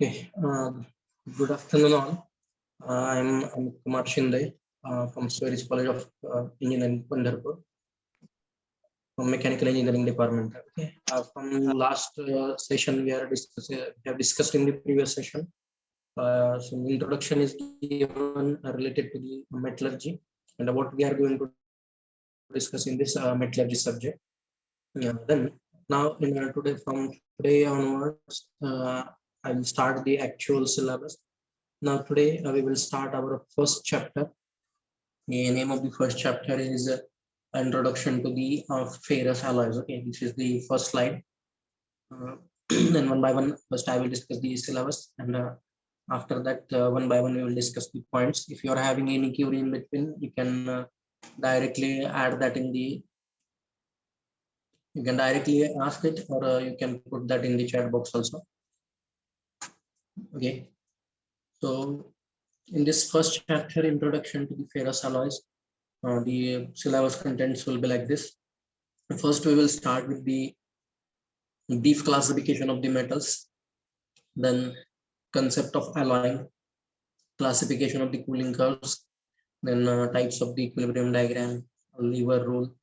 Okay, good afternoon all. I'm Amit Kumar Shinde from Swedish College of Engineering, Pandharpur, from Mechanical Engineering Department. Okay, from last session we have discussed in the previous session. So the introduction is given related to the metallurgy and what we are going to discuss in this metallurgy subject. Then now from today onwards, I will start the actual syllabus. Now today we will start our first chapter. The name of the first chapter is Introduction to the Ferrous Alloys. Okay, this is the first slide. Then one by one, first I will discuss the syllabus, and after that, one by one we will discuss the points. If you are having any query in between, you can directly add that in the. You can directly ask it, or you can put that in the chat box also. Okay, so in this first chapter, Introduction to the Ferrous Alloys, the syllabus contents will be like this. First, we will start with the brief classification of the metals, then concept of alloying, classification of the cooling curves, then types of the equilibrium diagram, lever rule,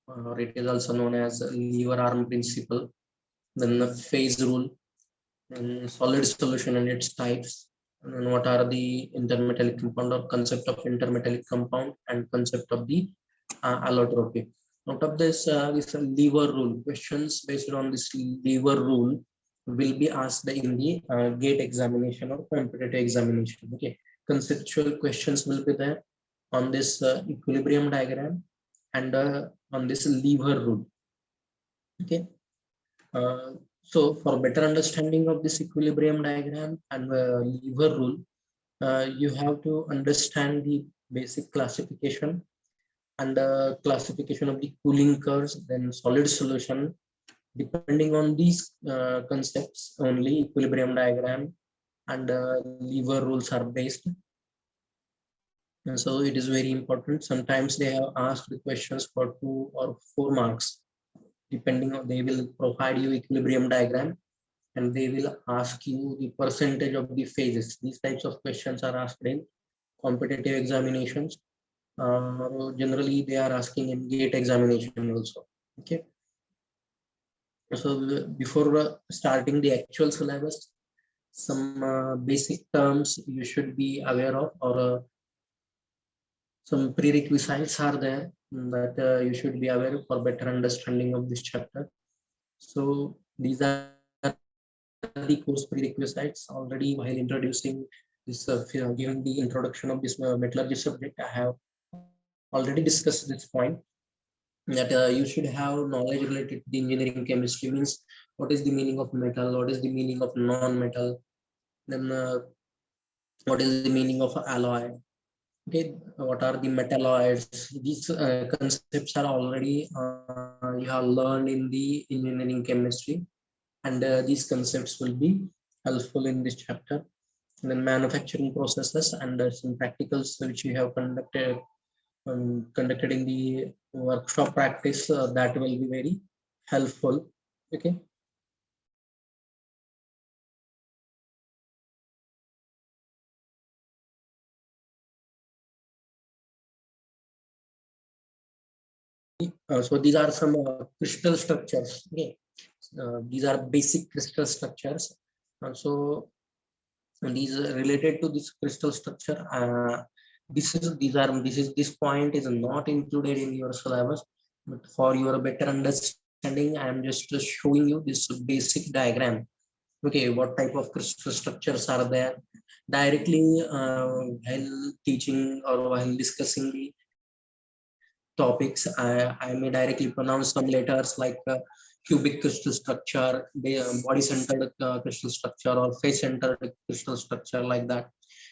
or it is also known as lever arm principle, then the phase rule, and solid solution and its types, and what are the intermetallic compound or concept of intermetallic compound and concept of the allotropy. Out of this, this lever rule, questions based on this lever rule will be asked in the gate examination or competitive examination. Okay, conceptual questions will be there on this equilibrium diagram and on this lever rule. Okay, so for better understanding of this equilibrium diagram and lever rule, you have to understand the basic classification and classification of the cooling curves, then solid solution. Depending on these concepts, only equilibrium diagram and lever rules are based. And so it is very important. Sometimes they have asked the questions for 2 or 4 marks. Depending on, they will provide you equilibrium diagram and they will ask you the percentage of the phases. These types of questions are asked in competitive examinations. Generally, they are asking in gate examination also. Okay. So before starting the actual syllabus, some basic terms you should be aware of, or some prerequisites are there that you should be aware of for better understanding of this chapter. So these are the course prerequisites. Already while introducing this, giving the introduction of this metallurgy subject, I have already discussed this point that you should have knowledge related to the engineering chemistry. Means what is the meaning of metal, what is the meaning of non-metal, then what is the meaning of alloy. Okay, what are the metalloids? These concepts are already you have learned in the engineering chemistry, and these concepts will be helpful in this chapter. And then manufacturing processes and some practicals which you have conducted in the workshop practice, that will be very helpful. Okay. So these are some crystal structures. Okay, these are basic crystal structures. So these are related to this crystal structure. This point is not included in your syllabus, but for your better understanding, I am just showing you this basic diagram. Okay, what type of crystal structures are there? Directly while teaching or while discussing the topics, I may directly pronounce some letters like cubic crystal structure, body centered crystal structure, or face centered crystal structure, like that.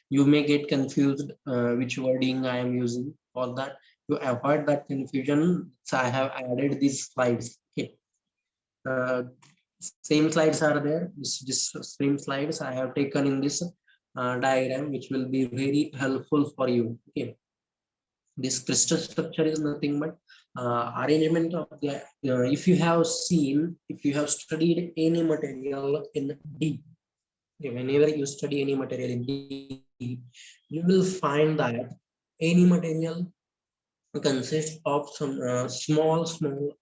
You may get confused which wording I am using. For that, to avoid that confusion, so I have added these slides. Okay. Same slides are there. This same slides I have taken in this diagram, which will be very helpful for you. Okay. This crystal structure is nothing but arrangement of the, if you have studied any material in deep, Whenever you study any material in deep, you will find that any material consists of some small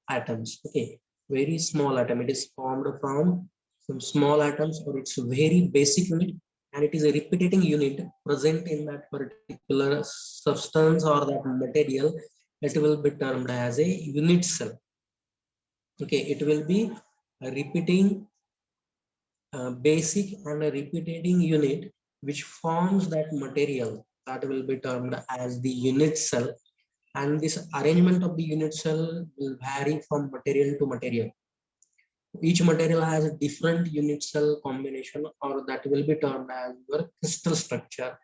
atoms. Okay, very small atom. It is formed from some small atoms, or it's a very basic unit, and it is a repeating unit present in that particular substance or that material. It will be termed as a unit cell. Okay, it will be a repeating basic and a repeating unit which forms that material, that will be termed as the unit cell. And this arrangement of the unit cell will vary from material to material. Each material has a different unit cell combination, or that will be termed as your crystal structure.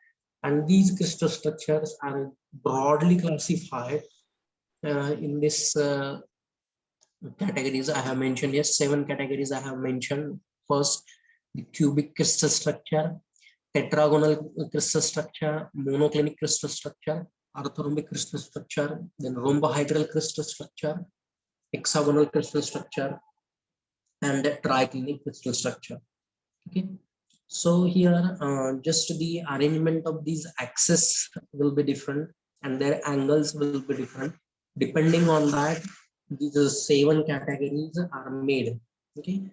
And these crystal structures are broadly classified in this categories I have mentioned. Yes, 7 categories I have mentioned. First, the cubic crystal structure, tetragonal crystal structure, monoclinic crystal structure, orthorhombic crystal structure, then rhombohedral crystal structure, hexagonal crystal structure, and triclinic crystal structure. Okay, so here just the arrangement of these axes will be different, and their angles will be different. Depending on that, these 7 categories are made. Okay,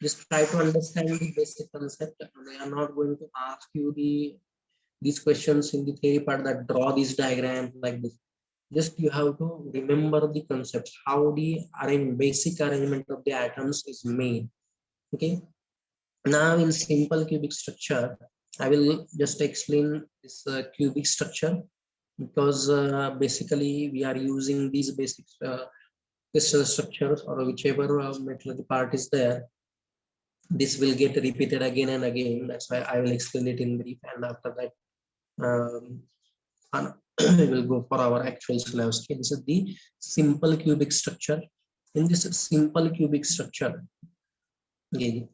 just try to understand the basic concept. They are not going to ask you these questions in the theory part that draw these diagrams like this. Just you have to remember the concepts, how the basic arrangement of the atoms is made. Okay, now in simple cubic structure, I will just explain this cubic structure, because basically we are using these basic crystal structures, or whichever metal part is there. This will get repeated again and again. That's why I will explain it in brief, and after that we will go for our actual syllabus. Okay, this is the simple cubic structure. In this simple cubic structure, okay,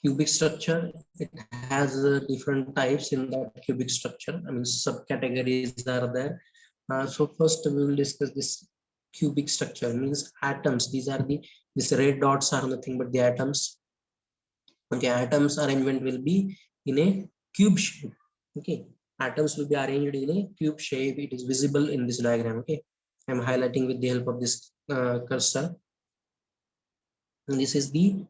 cubic structure, it has different types in that cubic structure. I mean, subcategories are there. So first we will discuss this cubic structure, means atoms. These are these red dots are nothing but the atoms. Okay, atoms arrangement will be in a cube shape. Okay, atoms will be arranged in a cube shape. It is visible in this diagram. Okay, I'm highlighting with the help of this cursor. And this is the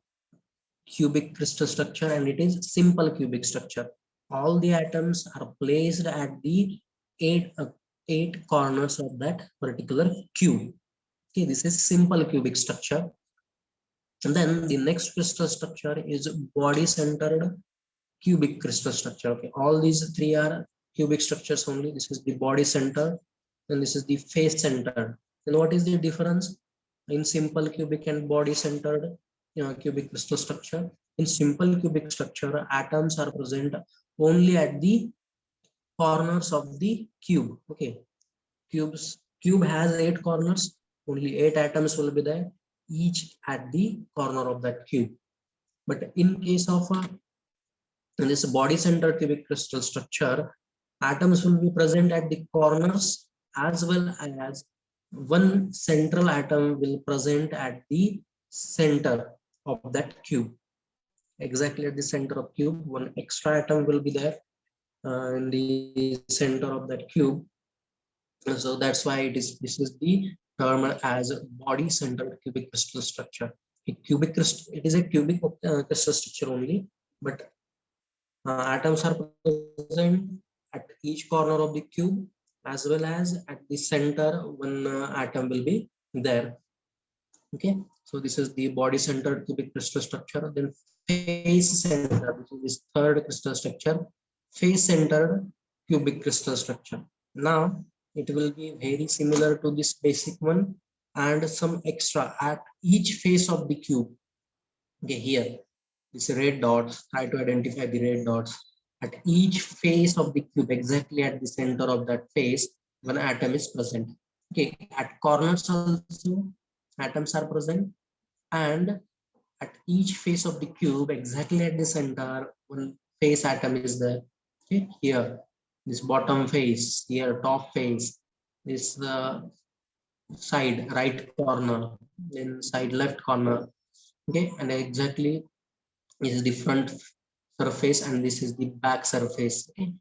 cubic crystal structure, and it is simple cubic structure. All the atoms are placed at the eight corners of that particular cube. Okay, this is simple cubic structure. And then the next crystal structure is body centered cubic crystal structure. Okay, all these 3 are cubic structures only. This is the body center, and this is the face center. And what is the difference in simple cubic and body centered cubic crystal structure? In simple cubic structure, atoms are present only at the corners of the cube. Okay, cube has 8 corners. Only 8 atoms will be there, each at the corner of that cube. But in case of in this body centered cubic crystal structure, atoms will be present at the corners, as well as one central atom will present at the center of that cube. Exactly at the center of cube, one extra atom will be there in the center of that cube. So that's why this is the term as body centered cubic crystal structure. It is a cubic crystal structure only, but atoms are present at each corner of the cube, as well as at the center one atom will be there. Okay, so this is the body centered cubic crystal structure. Then face center, which is this third crystal structure, face centered cubic crystal structure. Now it will be very similar to this basic one, and some extra at each face of the cube. Okay, here these red dots, try to identify the red dots. At each face of the cube, exactly at the center of that face, one atom is present. Okay, at corners also atoms are present, and at each face of the cube, exactly at the center, one face atom is there. Okay, here, this bottom face, here top face, this the side right corner, then side left corner. Okay, and exactly is different surface and this is the back surface. Okay.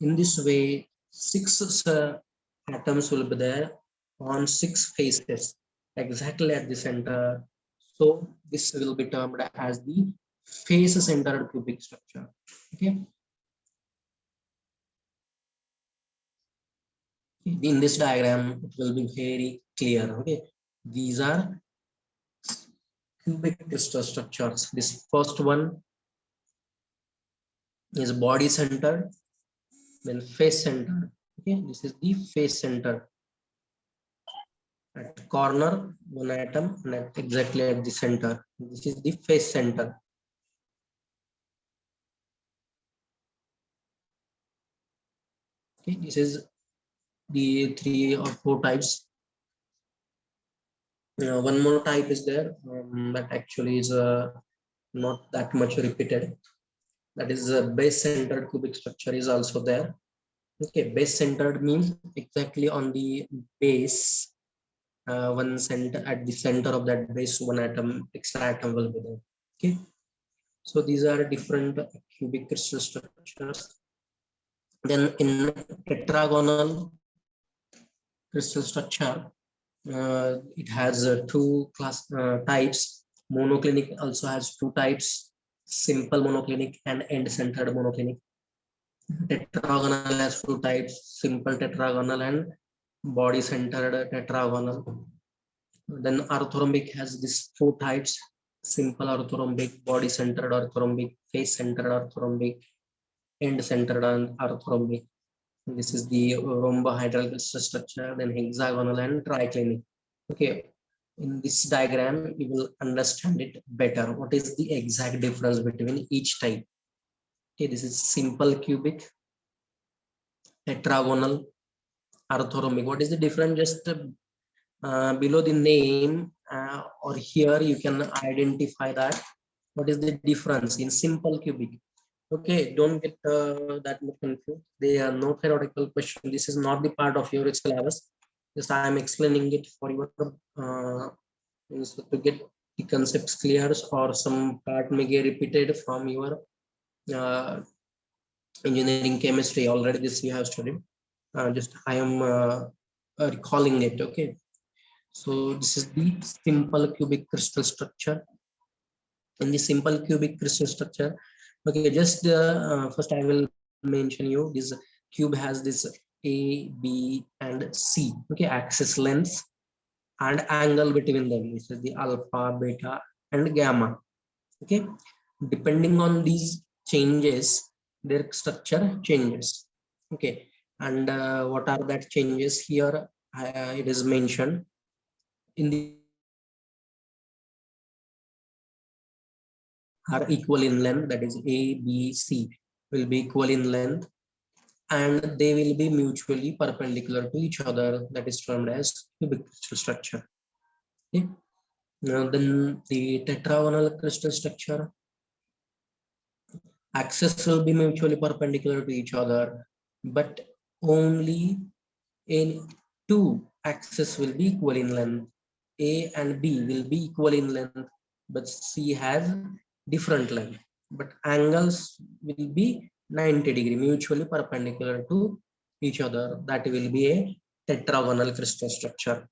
In this way, six atoms will be there on six faces exactly at the center. So this will be termed as the face-centered cubic structure. Okay. In this diagram, it will be very clear. Okay. These are cubic crystal structures. This first one is body centered, then face centered. Okay, this is the face center. At corner, one atom, and exactly at the center. This is the face center. Okay, this is the 3 or 4 types. One more type is there, that actually is not that much repeated. That is a base-centered cubic structure is also there. Okay, base-centered means exactly on the base, one center at the center of that base, one atom, extra atom will be there. Okay, so these are different cubic crystal structures. Then in tetragonal crystal structure, it has two types. Monoclinic also has two types: simple monoclinic and end-centered monoclinic. Tetragonal has two types: simple tetragonal and body-centered tetragonal. Then orthorhombic has these four types: simple orthorhombic, body-centered orthorhombic, face-centered orthorhombic, end-centered orthorhombic. This is the rhombohedral crystal structure, then hexagonal and triclinic. Okay, in this diagram, you will understand it better. What is the exact difference between each type? Okay, this is simple cubic, tetragonal, orthorhombic. What is the difference? Just below the name or here you can identify that. What is the difference in simple cubic? Okay, don't get that much confused. They are no theoretical question. This is not the part of your syllabus. Just I am explaining it for your to get the concepts clear, or some part may get repeated from your uh, engineering chemistry. Already this you have studied. Just I am recalling it. Okay, so this is the simple cubic crystal structure. In the simple cubic crystal structure, okay, just first I will mention you this cube has this a, b and c, okay, axis lengths and angle between them. This is the alpha, beta and gamma. Okay, depending on these changes, their structure changes. Okay, and what are that changes here? It is mentioned in the are equal in length, that is a, b, c will be equal in length, and they will be mutually perpendicular to each other. That is termed as cubic crystal structure. Okay. Now then the tetragonal crystal structure, axes will be mutually perpendicular to each other, but only in two axes will be equal in length. A and b will be equal in length, but c has different length, but angles will be 90-degree mutually perpendicular to each other. That will be a tetragonal crystal structure.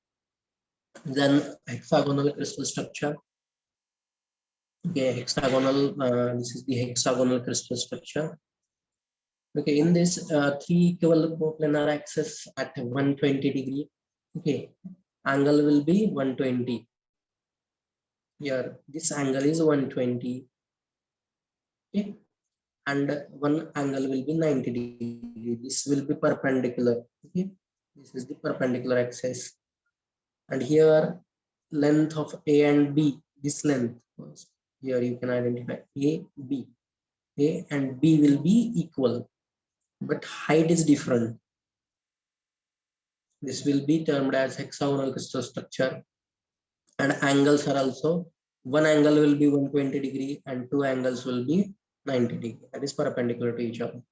Then hexagonal crystal structure. Okay, hexagonal, this is the hexagonal crystal structure. Okay, in this three equal coplanar axes at 120-degree. Okay, angle will be 120. Here this angle is 120. Okay, and one angle will be 90-degree. This will be perpendicular. Okay, this is the perpendicular axis, and here length of a and b, this length, here you can identify a and b will be equal, but height is different. This will be termed as hexagonal crystal structure, and angles are also, one angle will be 120-degree and two angles will be 90-degree. That is perpendicular to each other.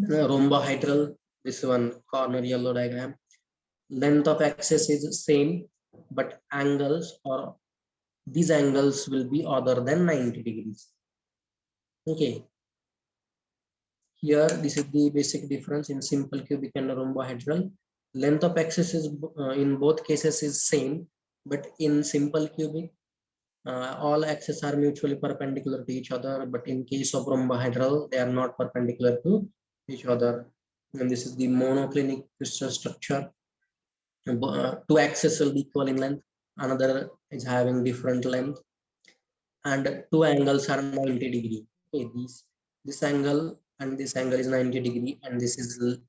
Rhombohedral, this one corner yellow diagram. Length of axis is same, but angles are these angles will be other than 90 degrees. Okay. Here, this is the basic difference in simple cubic and rhombohedral. Length of axis is in both cases is same, but in simple cubic, all axes are mutually perpendicular to each other. But in case of rhombohedral, they are not perpendicular to each other. And this is the monoclinic crystal structure. Two axes will be equal in length. Another is having different length, and two angles are 90 degree. Okay, this angle and this angle is 90 degree, and this is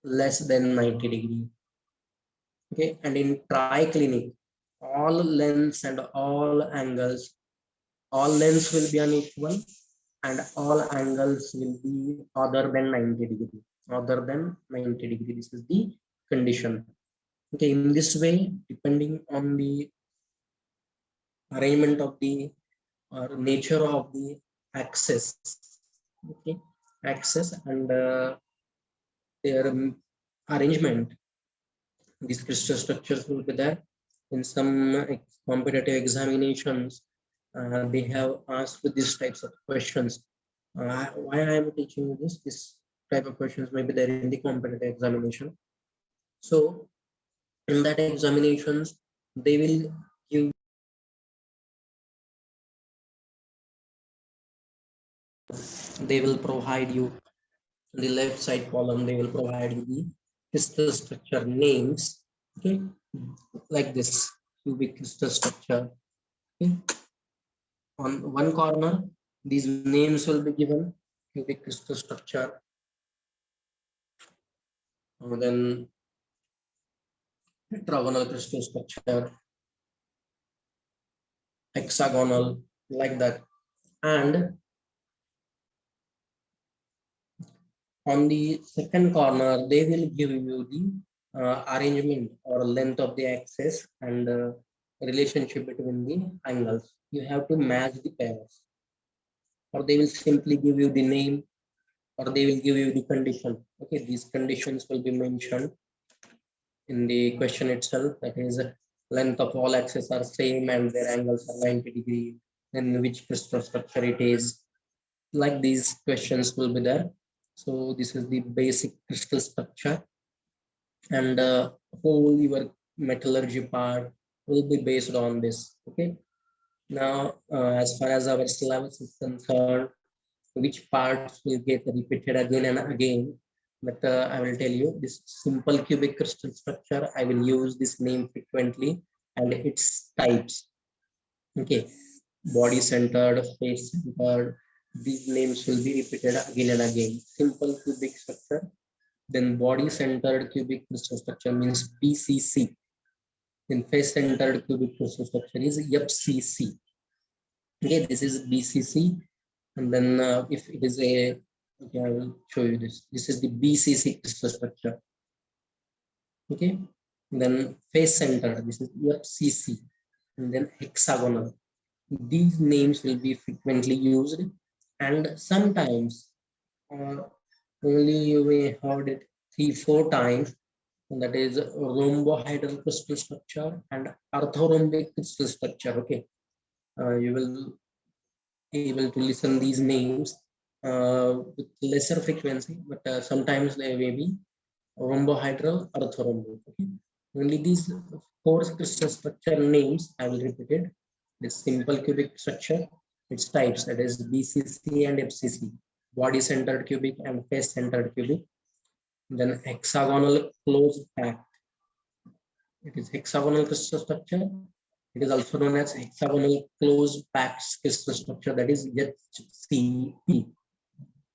less than 90 degree. Okay, and in triclinic, all lengths and all angles, all lengths will be unequal, and all angles will be other than 90 degree. Other than 90 degree, this is the condition. Okay, in this way, depending on the arrangement of the or nature of the axis, okay, axis and their arrangement, these crystal structures will be there. In some competitive examinations, they have asked these types of questions. Why I am teaching you this type of questions may be there in the competitive examination. So in that examinations, they will give, they will provide you the left side column, they will provide you the crystal structure names, okay, like this cubic crystal structure. Okay. On one corner, these names will be given: cubic crystal structure, and then tetragonal crystal structure, hexagonal, like that. And on the second corner, they will give you the arrangement or length of the axis and relationship between the angles. You have to match the pairs, or they will simply give you the name, or they will give you the condition. Okay, these conditions will be mentioned in the question itself. That is, length of all axes are same and their angles are 90 degree. Then which crystal structure it is. Like these questions will be there. So this is the basic crystal structure, and whole your metallurgy part will be based on this. Okay. Now, as far as our syllabus is concerned, which parts will get repeated again and again. But I will tell you this simple cubic crystal structure, I will use this name frequently and its types. Okay, body centered, face centered, these names will be repeated again and again. Simple cubic structure, then body centered cubic crystal structure means BCC. Then face centered cubic crystal structure is FCC. Okay, this is BCC. And then if it is a, okay, I will show you this. This is the BCC crystal structure. Okay. And then face center, this is FCC. And then hexagonal. These names will be frequently used, and sometimes only you may heard it 3-4 times. And that is rhombohedral crystal structure and orthorhombic crystal structure. Okay. You will able to listen these names with lesser frequency, but sometimes they may be rhombohedral, orthorhombic. Okay? Only these 4 crystal structure names, I will repeat it. This simple cubic structure, its types, that is BCC and FCC, body centered cubic and face centered cubic. Then hexagonal closed packed. It is hexagonal crystal structure. It is also known as hexagonal closed packed crystal structure, that is HCP.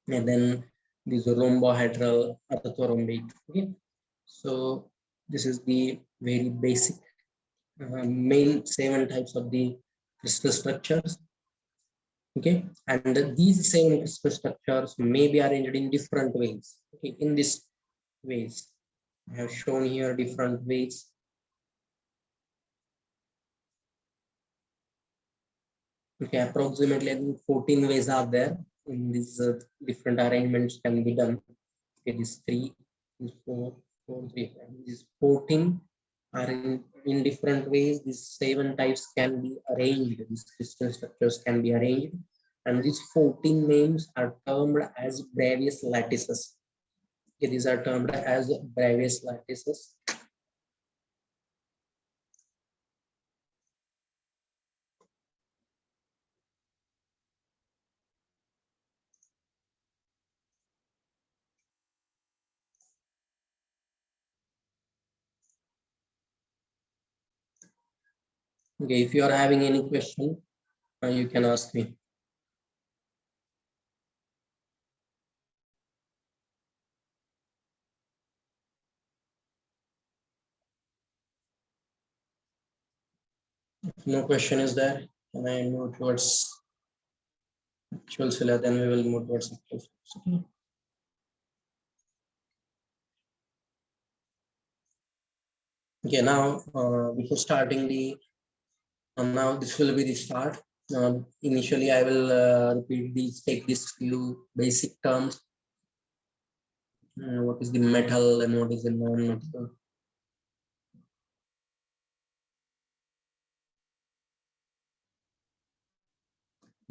And then this rhombohedral, orthorhombic. Okay, so this is the very basic main 7 types of the crystal structures. Okay, and these 7 crystal structures may be arranged in different ways. Okay, in this ways, I have shown here different ways. Okay, approximately I think 14 ways are there in these different arrangements can be done. Okay, these 3, these 4, 4, 3, these 14 are in different ways. These 7 types can be arranged. These crystal structures can be arranged, and these 14 names are termed as Bravais lattices. Okay, these are termed as Bravais lattices. Okay, if you are having any question, you can ask me. If no question is there, can I move towards actual syllabus? Then we will move towards actual syllabus. Okay. Okay, now before starting the now this will be the start. Initially, I will repeat these, take these few basic terms. What is the metal and what is the non-metal?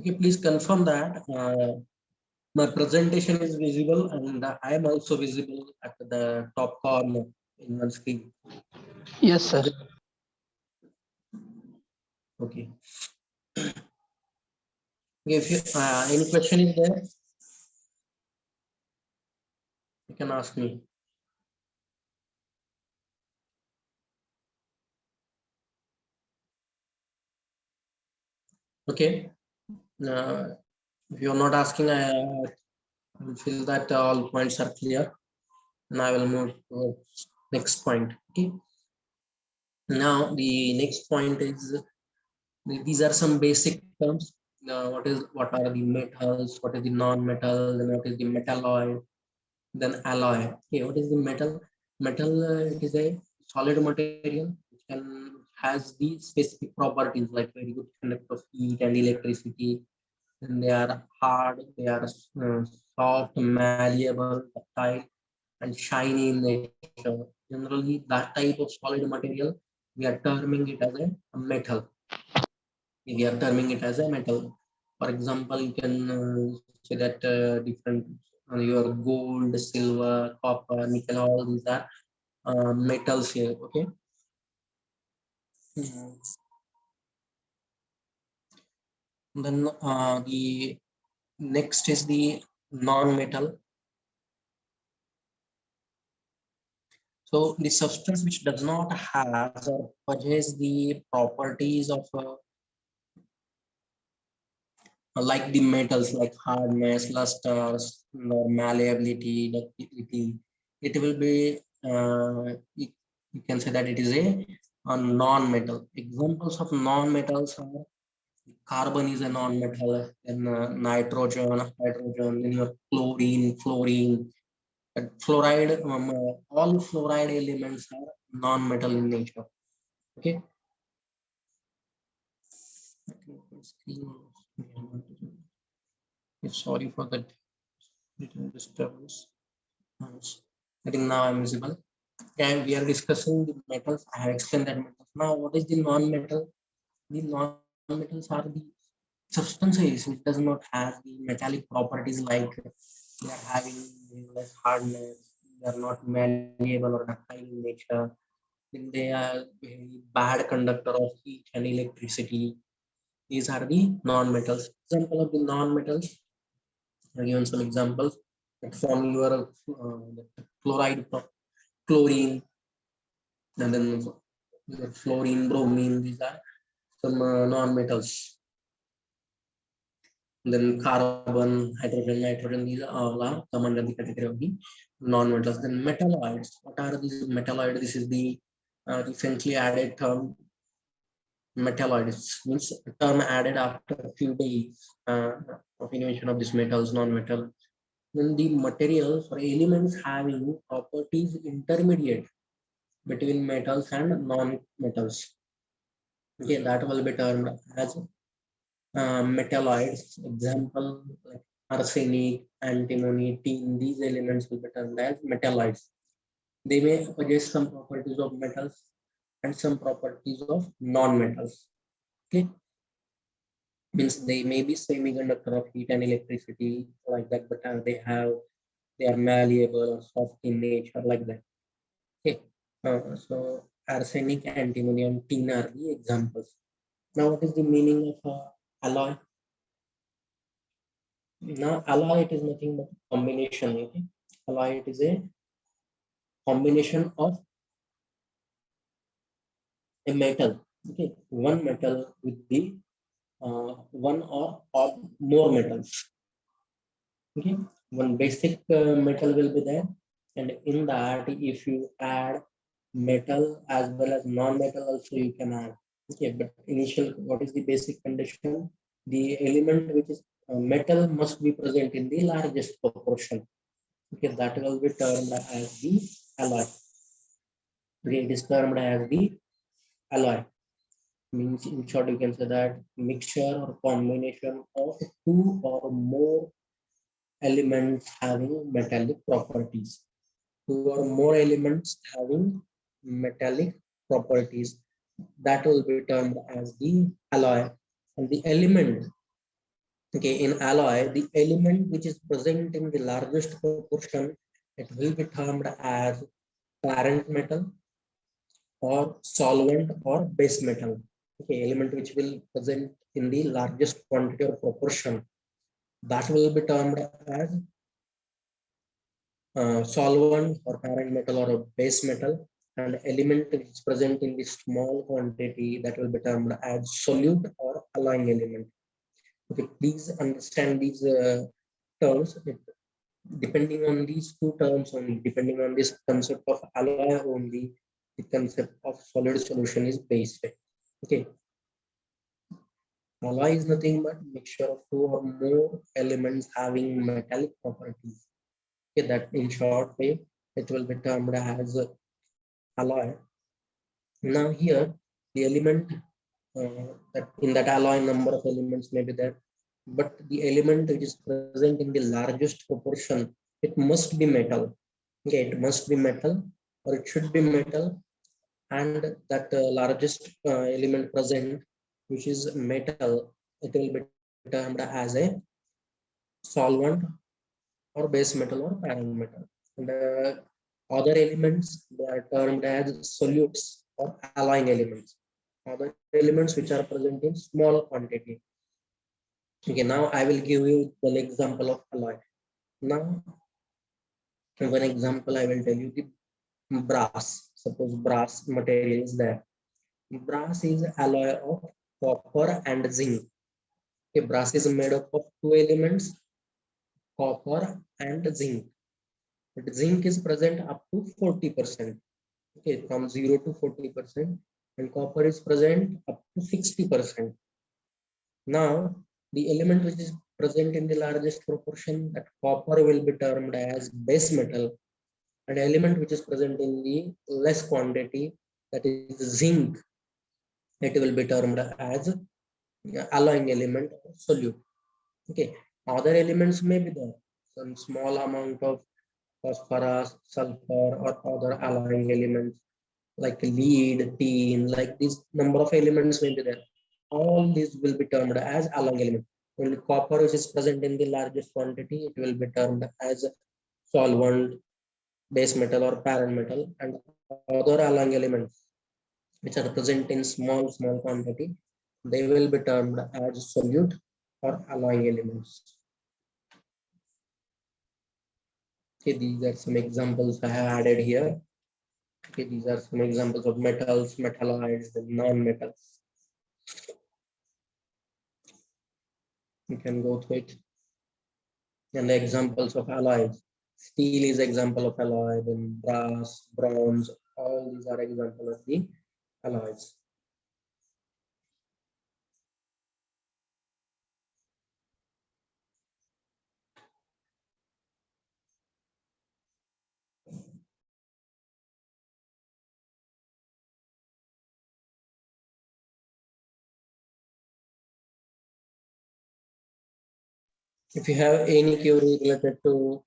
Okay, please confirm that my presentation is visible and I am also visible at the top corner in one screen. Yes, sir. Okay. If you, any question is there, you can ask me. Okay. If you are not asking, I will feel that all points are clear, and I will move to next point. Okay. Now the next point is these are some basic terms. What are the metals? What is the non-metal? Then what is the metalloid? Then alloy. Okay, what is the metal? Metal it is a solid material which can has the specific properties like very good conductor of heat and electricity. And they are hard, they are soft, malleable, ductile, and shiny in nature. Generally, that type of solid material we are terming it as a metal. We are terming it as a metal. For example, you can say that different your gold, silver, copper, nickel, all these are metals here. Okay. Mm. Then the next is the non-metal. So the substance which does not have or possess the properties of like the metals like hardness, luster, malleability, ductility, it will be you can say that it is a non-metal. Examples of non-metals are carbon is a non-metal, then hydrogen, then your chlorine, fluorine, fluoride, all fluoride elements are non-metal in nature. Okay. Sorry for that little disturbance. I think now I'm visible. And we are discussing the metals. I have explained that metals. Now, what is the non-metal? The non-metals are the substances which does not have the metallic properties like they are having less hardness, they are not malleable or ductile in nature, then they are very bad conductor of heat and electricity. These are the non-metals. Example of the non-metals, I given some examples that from your chloride, chlorine, and then fluorine, bromine, these are some non-metals. Then carbon, hydrogen, nitrogen, these all are come under the category of the non-metals. Then metalloids. What are these metalloids? This is the recently added term. Metalloids means a term added after a few days of invention of this metals, non-metal. Then the materials or elements having properties intermediate between metals and non-metals. Okay, that will be termed as metalloids. Example like arsenic, antimony, tin. These elements will be termed as metalloids. They may possess some properties of metals and some properties of non-metals. Okay, means they may be semiconductor of heat and electricity like that, but they are malleable or soft in nature like that. Okay, so arsenic, antimony, and tin are the examples. Now, what is the meaning of alloy? Now, alloy it is nothing but combination. Okay, alloy it is a combination of a metal. Okay, one metal with the one or more metals. Okay, one basic metal will be there, and in that, if you add metal as well as non-metal, also you can add. Okay, but initial, what is the basic condition? The element which is metal must be present in the largest proportion. Okay, that will be termed as the alloy. Okay, it is termed as the alloy. Means in short, you can say that mixture or combination of two or more elements having metallic properties. Two or more elements having metallic properties, that will be termed as the alloy. And the element, okay, in alloy, the element which is present in the largest proportion, it will be termed as parent metal or solvent or base metal. Okay, element which will present in the largest quantity or proportion, that will be termed as solvent or parent metal or a base metal, and element which is present in the small quantity, that will be termed as solute or alloying element. Okay, please understand these terms. Depending on these two terms only, depending on this concept of alloy only, the concept of solid solution is based. Okay, alloy is nothing but mixture of two or more elements having metallic properties. Okay, that in short way, it will be termed as alloy. Now here, the element that in that alloy, number of elements may be there, but the element which is present in the largest proportion, it must be metal. Okay, it must be metal, or it should be metal, and that largest element present, which is metal, it will be termed as a solvent or base metal or parent metal. And other elements, they are termed as solutes or alloying elements. Other elements which are present in small quantity. Okay, now I will give you an example of alloy. Now, one example I will tell you, the brass. Suppose brass material is there. Brass is alloy of copper and zinc. Okay, brass is made up of two elements, copper and zinc. But zinc is present up to 40%. Okay, from 0 to 40%, and copper is present up to 60%. Now, the element which is present in the largest proportion, that copper, will be termed as base metal, and element which is present in the less quantity, that is zinc, it will be termed as alloying element or solute. Okay, other elements may be there, some small amount of phosphorus, sulfur, or other alloying elements like lead, tin, like this number of elements may be there. All these will be termed as alloying element. Only copper, which is present in the largest quantity, it will be termed as solvent, base metal, or parent metal, and other alloying elements which are present in small quantity, they will be termed as solute or alloying elements. Okay, these are some examples I have added here. Okay, these are some examples of metals, metalloids, and non-metals. You can go through it. And the examples of alloys. Steel is example of alloy, then brass, bronze, all these are examples of the alloys. If you have any query related to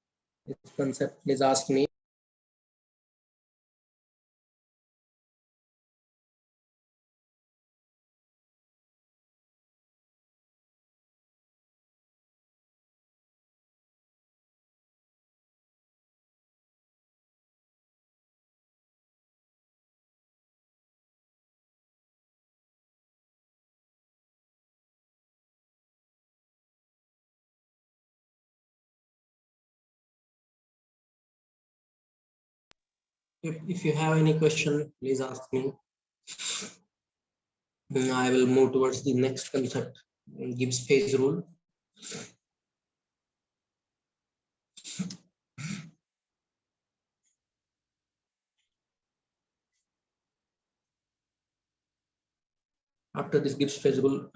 this concept, please ask me. If you have any question, please ask me. I will move towards the next concept, Gibbs phase rule. After this Gibbs phase rule,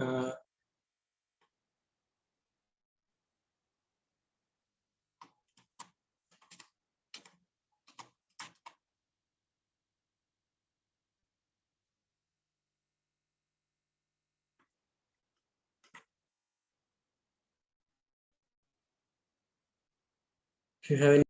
if you have any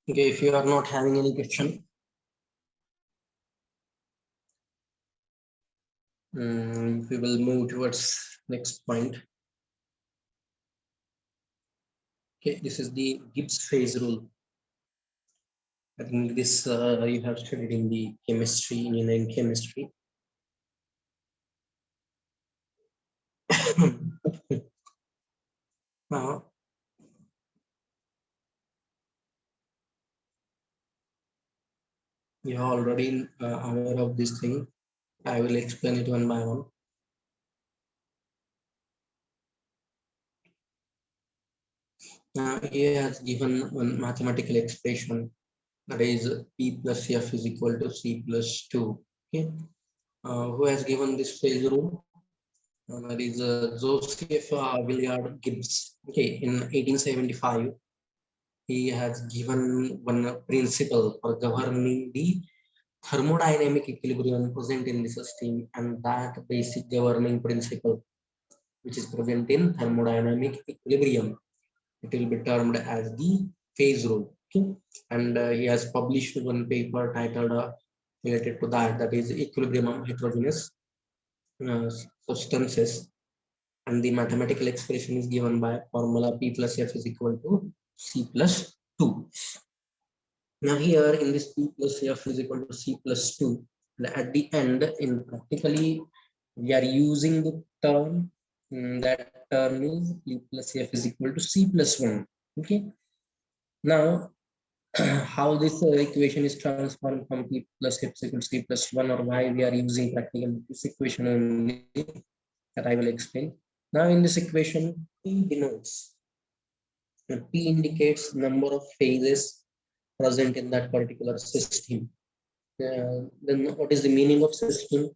okay, if you are not having any question, we will move towards next point. Okay, this is the Gibbs phase rule. I think this you have studied in the chemistry, engineering chemistry. Now, you are already aware of this thing. I will explain it one by one. He has given one mathematical expression, that is P plus F is equal to C plus 2. Okay. Who has given this phase rule? That is Joseph Willard Gibbs. Okay, in 1875, he has given one principle for governing the thermodynamic equilibrium present in the system, and that basic governing principle, which is present in thermodynamic equilibrium, it will be termed as the phase rule. Okay? And he has published one paper titled related to that, that is equilibrium of heterogeneous uh, substances, and the mathematical expression is given by formula P plus F is equal to C plus 2. Now here in this P plus F is equal to C plus 2, and at the end, in practically, we are using the term, that term is P plus F is equal to C plus 1. Okay. Now, how this equation is transformed from P plus F is equal to C plus 1, or why we are using practically this equation only, that I will explain. Now in this equation, P denotes, P indicates number of phases present in that particular system. Then what is the meaning of system?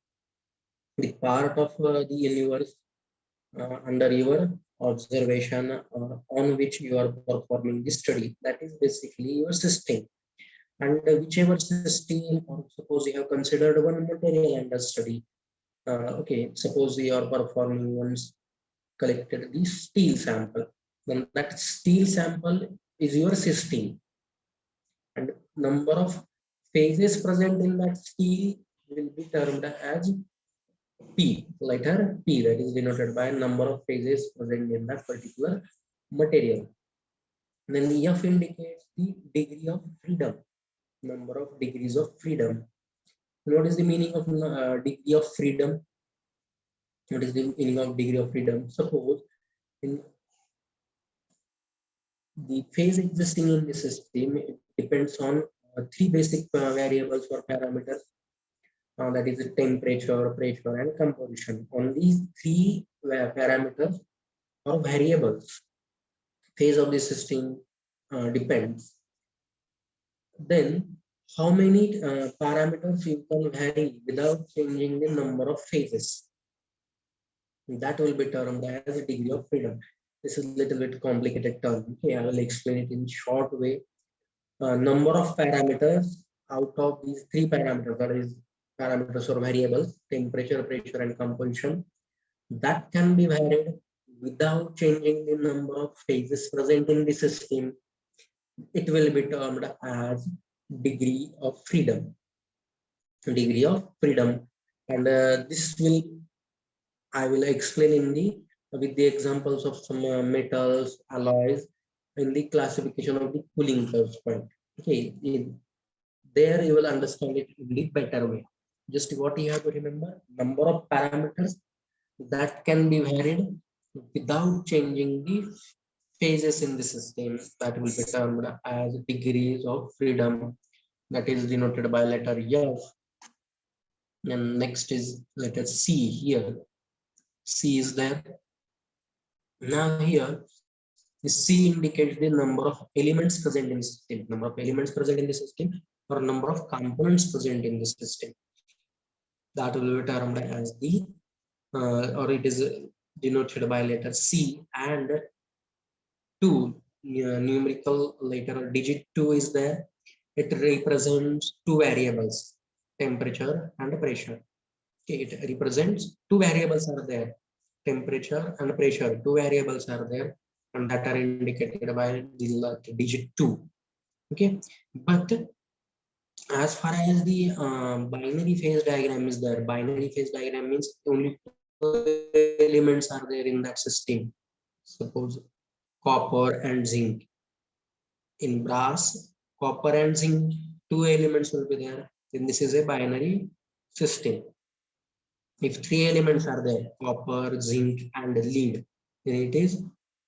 The part of the universe under your observation, on which you are performing the study. That is basically your system. And whichever system, or suppose you have considered one material under study. Okay, suppose you are performing once collected the steel sample. Then that steel sample is your system, and number of phases present in that steel will be termed as P, letter P, that is denoted by number of phases present in that particular material. And then F indicates the degree of freedom, number of degrees of freedom. What is the meaning of degree of freedom? What is the meaning of degree of freedom? Suppose in The phase existing in the system, it depends on three basic variables or parameters, that is the temperature, pressure, and composition. On these three parameters or variables, phase of the system depends. Then, how many parameters you can vary without changing the number of phases? That will be termed as a degree of freedom. This is a little bit complicated term. Okay, I will explain it in short way. Number of parameters out of these three parameters, that is parameters or variables, temperature, pressure, and composition, that can be varied without changing the number of phases present in the system. It will be termed as degree of freedom. Degree of freedom, and this will I will explain in the with the examples of some metals, alloys, in the classification of the cooling curves point. Okay, there you will understand it in the better way. Just what you have to remember: number of parameters that can be varied without changing the phases in the system. That will be termed as degrees of freedom. That is denoted by letter F. And next is letter C here. C is there. Now here, the C indicates the number of elements present in the system, number of elements present in the system, or number of components present in the system. That will be termed as the, or it is denoted by letter C, and 2, numerical letter or digit 2 is there. It represents two variables, temperature and pressure. Okay, it represents two variables are there, temperature and pressure. Two variables are there, and that are indicated by the digit 2. Okay, but as far as the binary phase diagram is there, binary phase diagram means only two elements are there in that system. Suppose copper and zinc. In brass, copper and zinc, two elements will be there. Then this is a binary system. If three elements are there, copper, zinc, and lead, then it is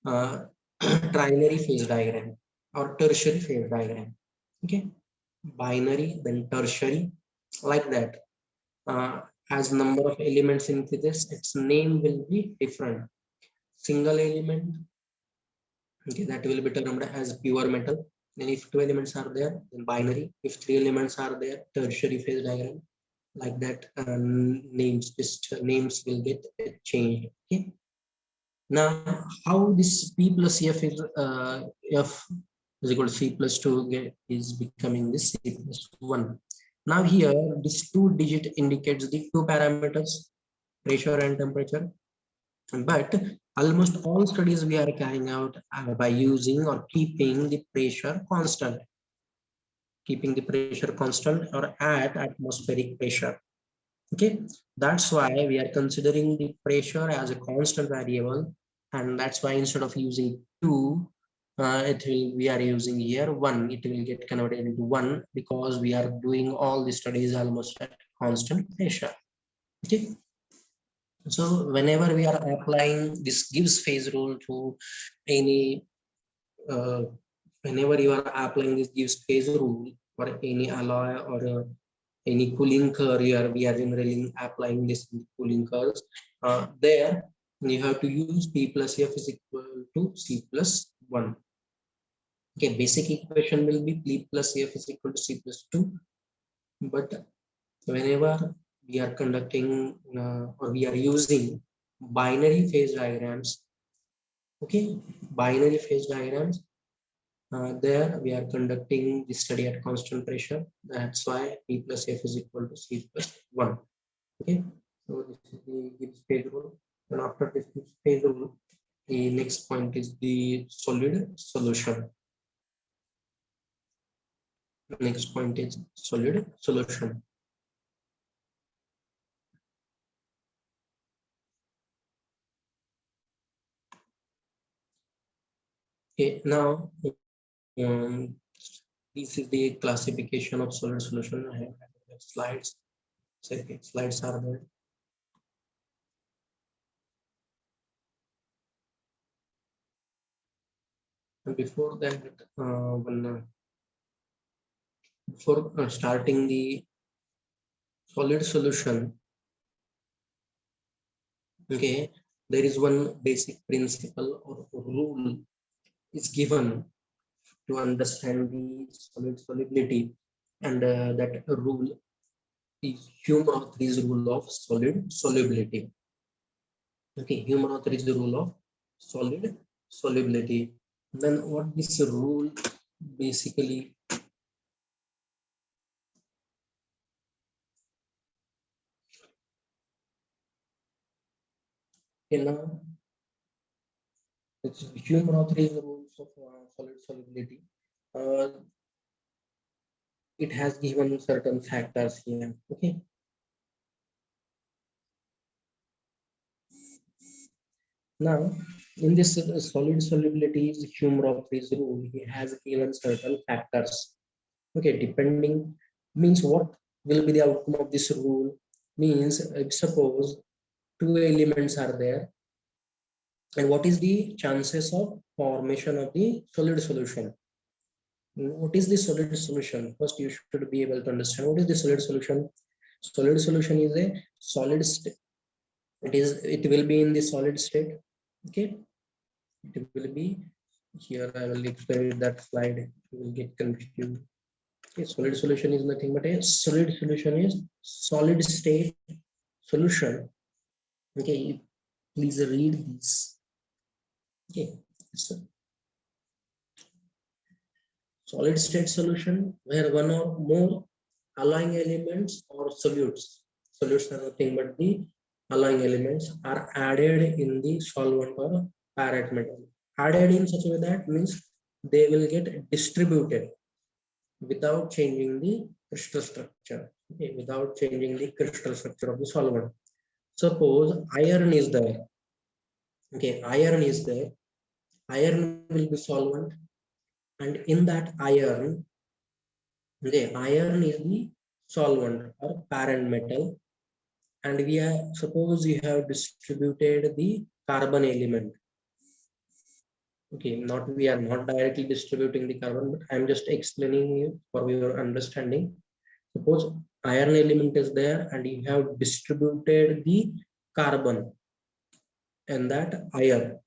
trinary phase diagram or tertiary phase diagram. Okay, binary, then tertiary, like that. As number of elements in this, its name will be different. Single element, okay, that will be termed as pure metal. Then if two elements are there, then binary. If three elements are there, tertiary phase diagram. Like that, names, just names will get changed. Okay. Now, how this P plus F is F is equal to C plus 2 is becoming this C plus 1. Now here, this 2-digit indicates the two parameters, pressure and temperature. But almost all studies we are carrying out by using or keeping the pressure constant. Keeping the pressure constant or at atmospheric pressure. Okay, that's why we are considering the pressure as a constant variable, and that's why instead of using 2, we are using here 1. It will get converted into 1 because we are doing all the studies almost at constant pressure. Okay, so whenever we are applying this Gibbs phase rule to any uh, whenever you are applying this Gibbs phase rule for any alloy or any cooling curve, we are generally applying this cooling curves. There you have to use P plus F is equal to C plus 1. Okay, basic equation will be P plus F is equal to C plus 2. But whenever we are conducting or we are using binary phase diagrams, okay, binary phase diagrams, there we are conducting the study at constant pressure. That's why P plus F is equal to C plus 1. Okay, so this is the Gibbs phase rule. And after this Gibbs phase rule, the next point is the solid solution. The next point is solid solution. Okay, now this is the classification of solid solution. I have slides. So slides are there. And before that, before starting the solid solution, okay, there is one basic principle or rule is given to understand the solid solubility, and that rule is Hume-Rothery's rule of solid solubility. Okay, Hume-Rothery's rule of solid solubility. Then what this rule basically, you know, it's Hume-Rothery's rules of solid solubility. It has given certain factors here. Okay. Now, in this solid solubility, Hume-Rothery's rule, he has given certain factors. Okay, depending means what will be the outcome of this rule means suppose two elements are there, and what is the chances of formation of the solid solution? What is the solid solution? First, you should be able to understand what is the solid solution. Solid solution is a solid state. It will be in the solid state. Okay, it will be here. I will explain that slide. You will get confused. Okay, solid solution is nothing but a solid solution is solid state solution. Okay, please read this. Okay, so solid state solution where one or more alloying elements or solutes are nothing but the alloying elements are added in the solvent or Parrott metal. Added in such a way that means they will get distributed without changing the crystal structure. Okay, without changing the crystal structure of the solvent. Suppose iron is there. Okay, iron is there. Iron will be solvent, and in that iron, okay, iron is the solvent or parent metal, and we are suppose you have distributed the carbon element. Okay, we are not directly distributing the carbon, but I'm just explaining you for your understanding. Suppose iron element is there, and you have distributed the carbon and that iron.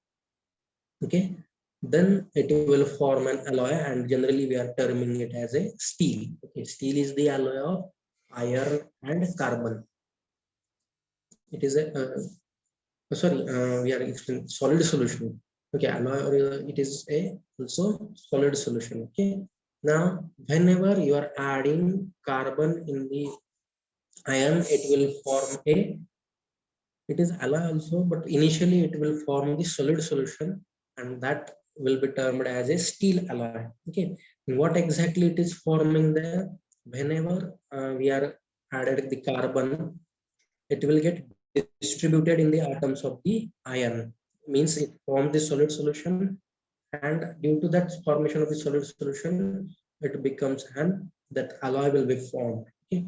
Okay, then it will form an alloy, and generally we are terming it as a steel. Okay, steel is the alloy of iron and carbon. It is a we are explaining solid solution. Okay, alloy or it is a also solid solution. Okay, now whenever you are adding carbon in the iron, it will form a, it is alloy also, but initially it will form the solid solution, and that will be termed as a steel alloy. Okay, and what exactly it is forming there? Whenever we are added the carbon, it will get distributed in the atoms of the iron. Means it forms the solid solution, and due to that formation of the solid solution, it becomes an that alloy will be formed. Okay,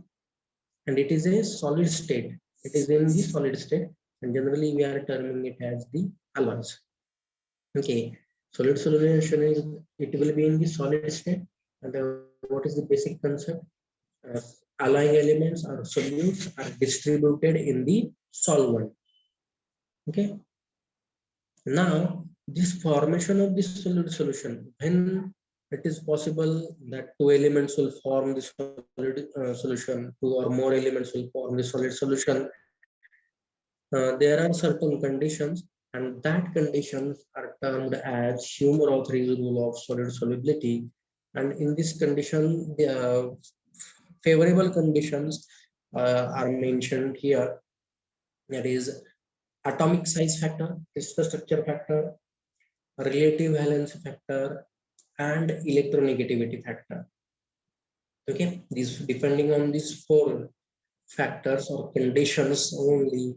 and it is a solid state. It is in the solid state, and generally we are terming it as the alloys. Okay, solid solution is, it will be in the solid state, and what is the basic concept? Alloying elements or solutes are distributed in the solvent. Okay, now this formation of this solid solution, when it is possible that two elements will form the solid solution, two or more elements will form the solid solution, there are certain conditions, and that conditions are termed as Hume-Rothery's rule of solid solubility. And in this condition, the favorable conditions are mentioned here. That is atomic size factor, crystal structure factor, relative valence factor, and electronegativity factor. Okay, these depending on these four factors or conditions only,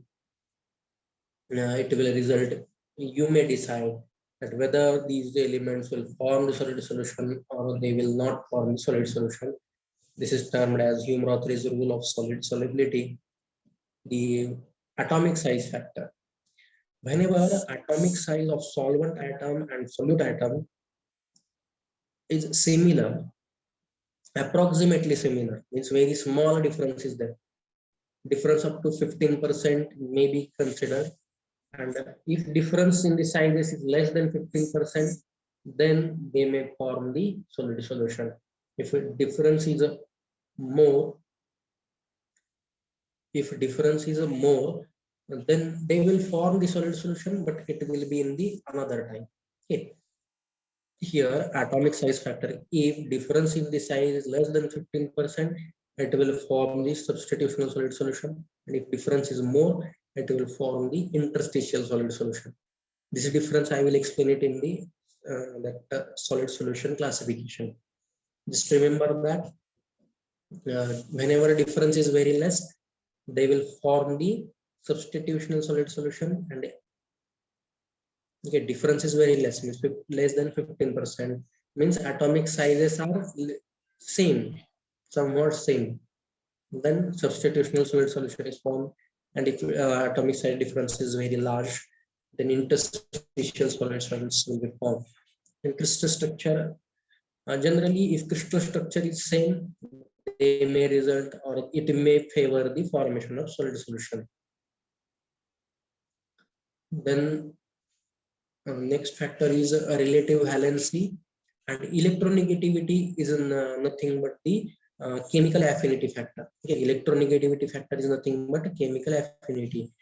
it will result. You may decide that whether these elements will form the solid solution or they will not form the solid solution. This is termed as Hume-Rothery's rule of solid solubility. The atomic size factor. Whenever atomic size of solvent atom and solute atom is similar, approximately similar, means very small difference is there. Difference up to 15% may be considered, and if difference in the sizes is less than 15%, then they may form the solid solution. If difference is more, if difference is more, then they will form the solid solution, but it will be in the another time. Okay. Here, atomic size factor, if difference in the size is less than 15%, it will form the substitutional solid solution. And if difference is more, it will form the interstitial solid solution. This difference I will explain it in the solid solution classification. Just remember that whenever difference is very less, they will form the substitutional solid solution, and okay, difference is very less, means less than 15%, means atomic sizes are same, somewhat same. Then substitutional solid solution is formed, and if atomic size difference is very large, then interstitial solutions will be formed. In crystal structure, generally, if crystal structure is same, they may result or it may favor the formation of solid solution. Then next factor is a relative valency, and electronegativity is nothing but the chemical affinity factor. Okay, electronegativity factor is nothing but chemical affinity.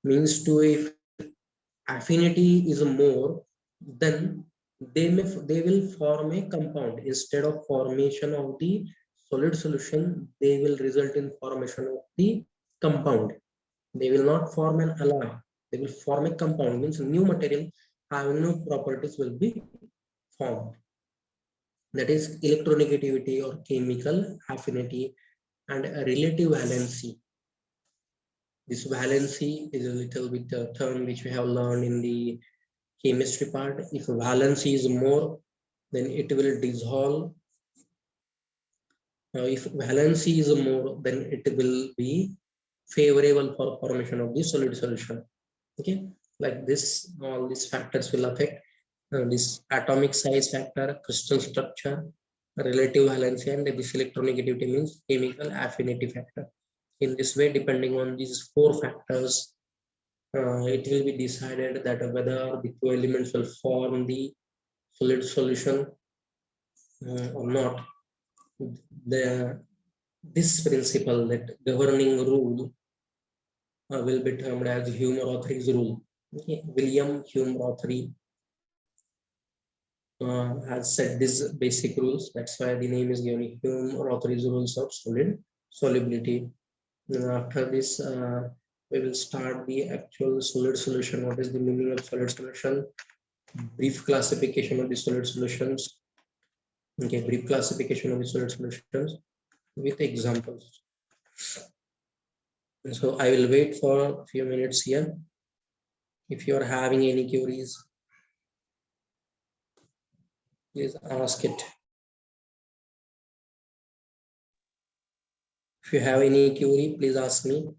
Means to if affinity is more, then they will form a compound instead of formation of the solid solution. They will result in formation of the compound. They will not form an alloy. They will form a compound. Means new material having new properties will be formed. That is electronegativity or chemical affinity. And a relative valency. This valency is a little bit a term which we have learned in the chemistry part. If valency is more, then it will dissolve. If valency is more, then it will be favorable for formation of the solid solution. Okay, like this, all these factors will affect this atomic size factor, crystal structure, relative valency, and this electronegativity means chemical affinity factor. In this way, depending on these four factors, it will be decided that whether the two elements will form the solid solution or not. This principle, that governing rule, will be termed as Hume-Rothery's rule. Okay. William Hume-Rothery has set these basic rules. That's why the name is given, Hume-Rothery's rules of solid solubility. After this, we will start the actual solid solution. What is the meaning of solid solution? Brief classification of the solid solutions. Okay, brief classification of the solid solutions with examples. So I will wait for a few minutes here. If you are having any queries, please ask it. If you have any query, please ask me.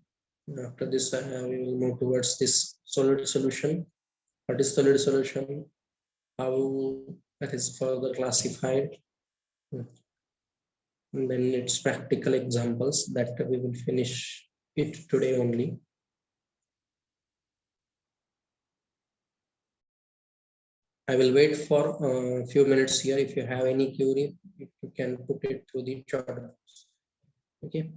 After this, we will move towards this solid solution. What is solid solution? How that is further classified? And then its practical examples that we will finish it today only. I will wait for a few minutes here. If you have any query, you can put it through the chat box. Okay.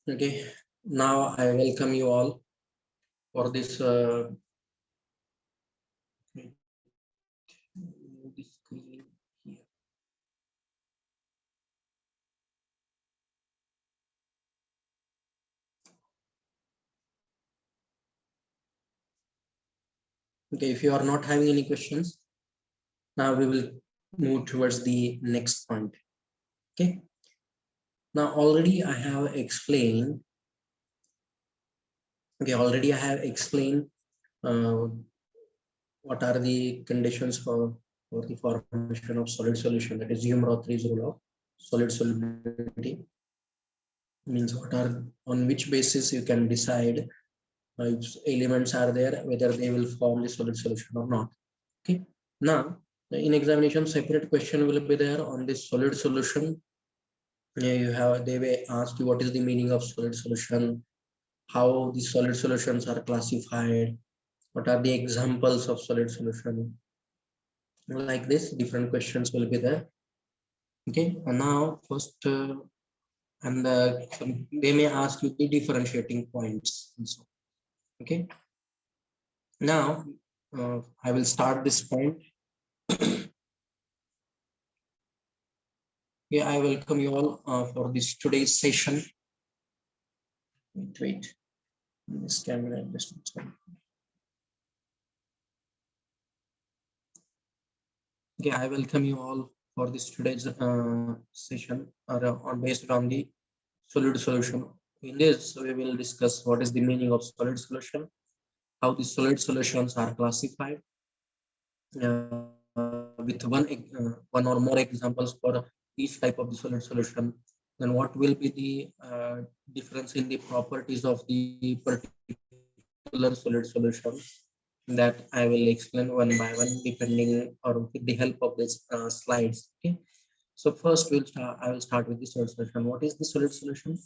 Okay. Now I welcome you all for this. Okay, if you are not having any questions, now we will move towards the next point. Okay. Now already I have explained. Okay, already I have explained what are the conditions for the formation of solid solution. That is Hume-Rothery's rule of solid solubility means what are on which basis you can decide if elements are there whether they will form the solid solution or not. Okay, now in examination separate question will be there on this solid solution. You have they may ask you what is the meaning of solid solution, how the solid solutions are classified, what are the examples of solid solution. Like this different questions will be there. Okay, and now first and they may ask you the differentiating points also. Okay, now I will start this point. Yeah, I welcome you all for this today's session. Wait, this camera adjustment. Okay, I welcome you all for this today's session on based on the solid solution. In this, we will discuss what is the meaning of solid solution, how the solid solutions are classified, with one or more examples for each type of the solid solution. Then what will be the difference in the properties of the particular solid solution, that I will explain one by one depending or with the help of this slides. Okay, so first I will start with the solid solution. What is the solid solution?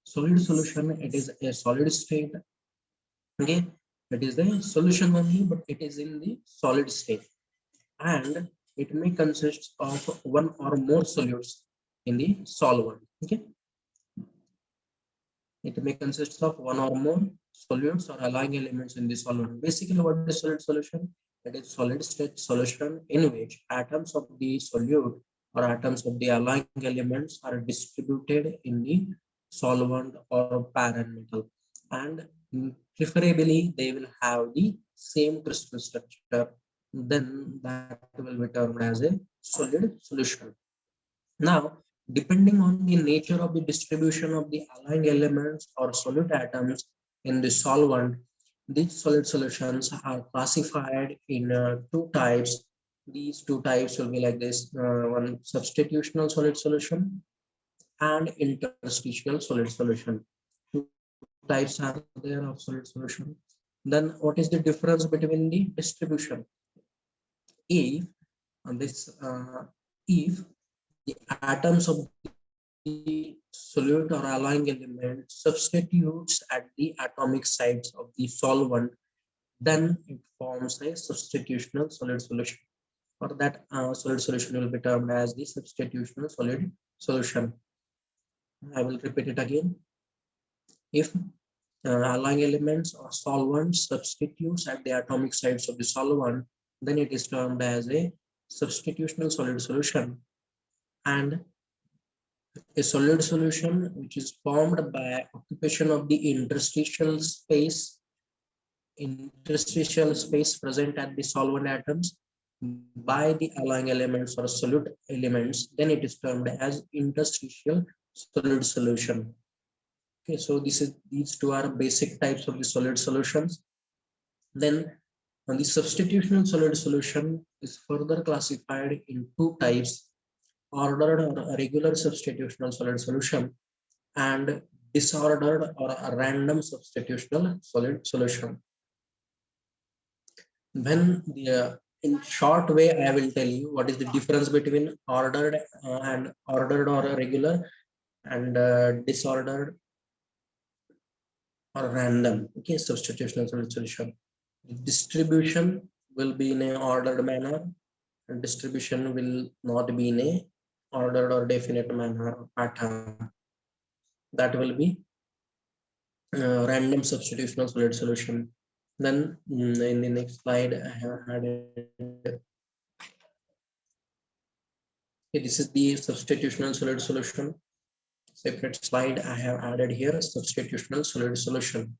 Solid solution, it is a solid state. Okay, it is the solution only, but it is in the solid state, and it may consist of one or more solutes in the solvent. Okay, it may consist of one or more solutes or allying elements in the solvent. Basically, what is solid solution? It is solid state solution in which atoms of the solute or atoms of the allying elements are distributed in the solvent or parent metal, and preferably they will have the same crystal structure. Then that will be termed as a solid solution. Now, depending on the nature of the distribution of the allying elements or solute atoms in the solvent, these solid solutions are classified in two types. These two types will be like this: one substitutional solid solution and interstitial solid solution. Two types are there of solid solution. Then, what is the difference between the distribution? If this if the atoms of the solute or allying element substitutes at the atomic sites of the solvent, then it forms a substitutional solid solution, or that solid solution will be termed as the substitutional solid solution. I will repeat it again. If allying elements or solvents substitutes at the atomic sites of the solvent, then it is termed as a substitutional solid solution. And a solid solution which is formed by occupation of the interstitial space present at the solvent atoms by the allying elements or solute elements, then it is termed as interstitial solid solution. Okay, so these two are basic types of the solid solutions. Then the substitutional solid solution is further classified in two types: ordered or regular substitutional solid solution and disordered or a random substitutional solid solution. When the in short way, I will tell you what is the difference between ordered or a regular and disordered or random. Okay, substitutional solid solution. The distribution will be in a ordered manner, and distribution will not be in a ordered or definite manner or pattern. That will be random substitutional solid solution. Then in the next slide, I have added. Okay, this is the substitutional solid solution. Separate slide I have added here: substitutional solid solution.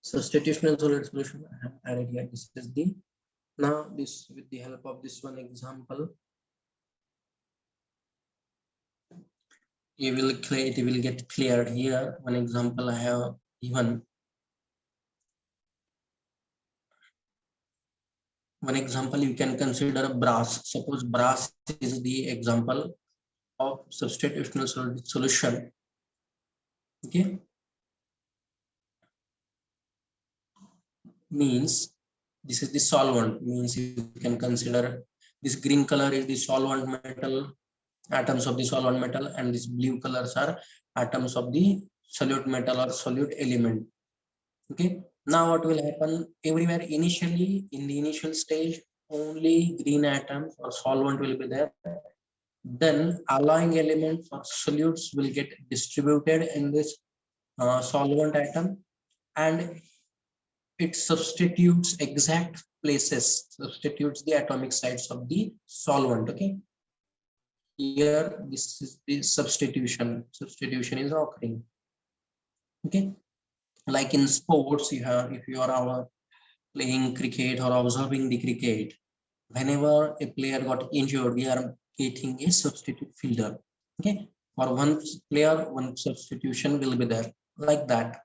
Substitutional solid solution I have added here. This is the now this with the help of this one example, it will get cleared here. One example I have given. One example you can consider brass. Suppose brass is the example of substitutional solution. Okay, means this is the solvent, means you can consider this green color is the solvent metal, atoms of the solvent metal, and these blue colors are atoms of the solute metal or solute element. Okay, now what will happen? Everywhere initially, in the initial stage, only green atoms or solvent will be there. Then alloying elements or solutes will get distributed in this solvent atom, and it substitutes exact places, substitutes the atomic sites of the solvent. Okay, here this is the substitution is occurring. Okay, like in sports, you have, if you are playing cricket or observing the cricket, whenever a player got injured, we are getting a substitute fielder. Okay, for one player, one substitution will be there, like that.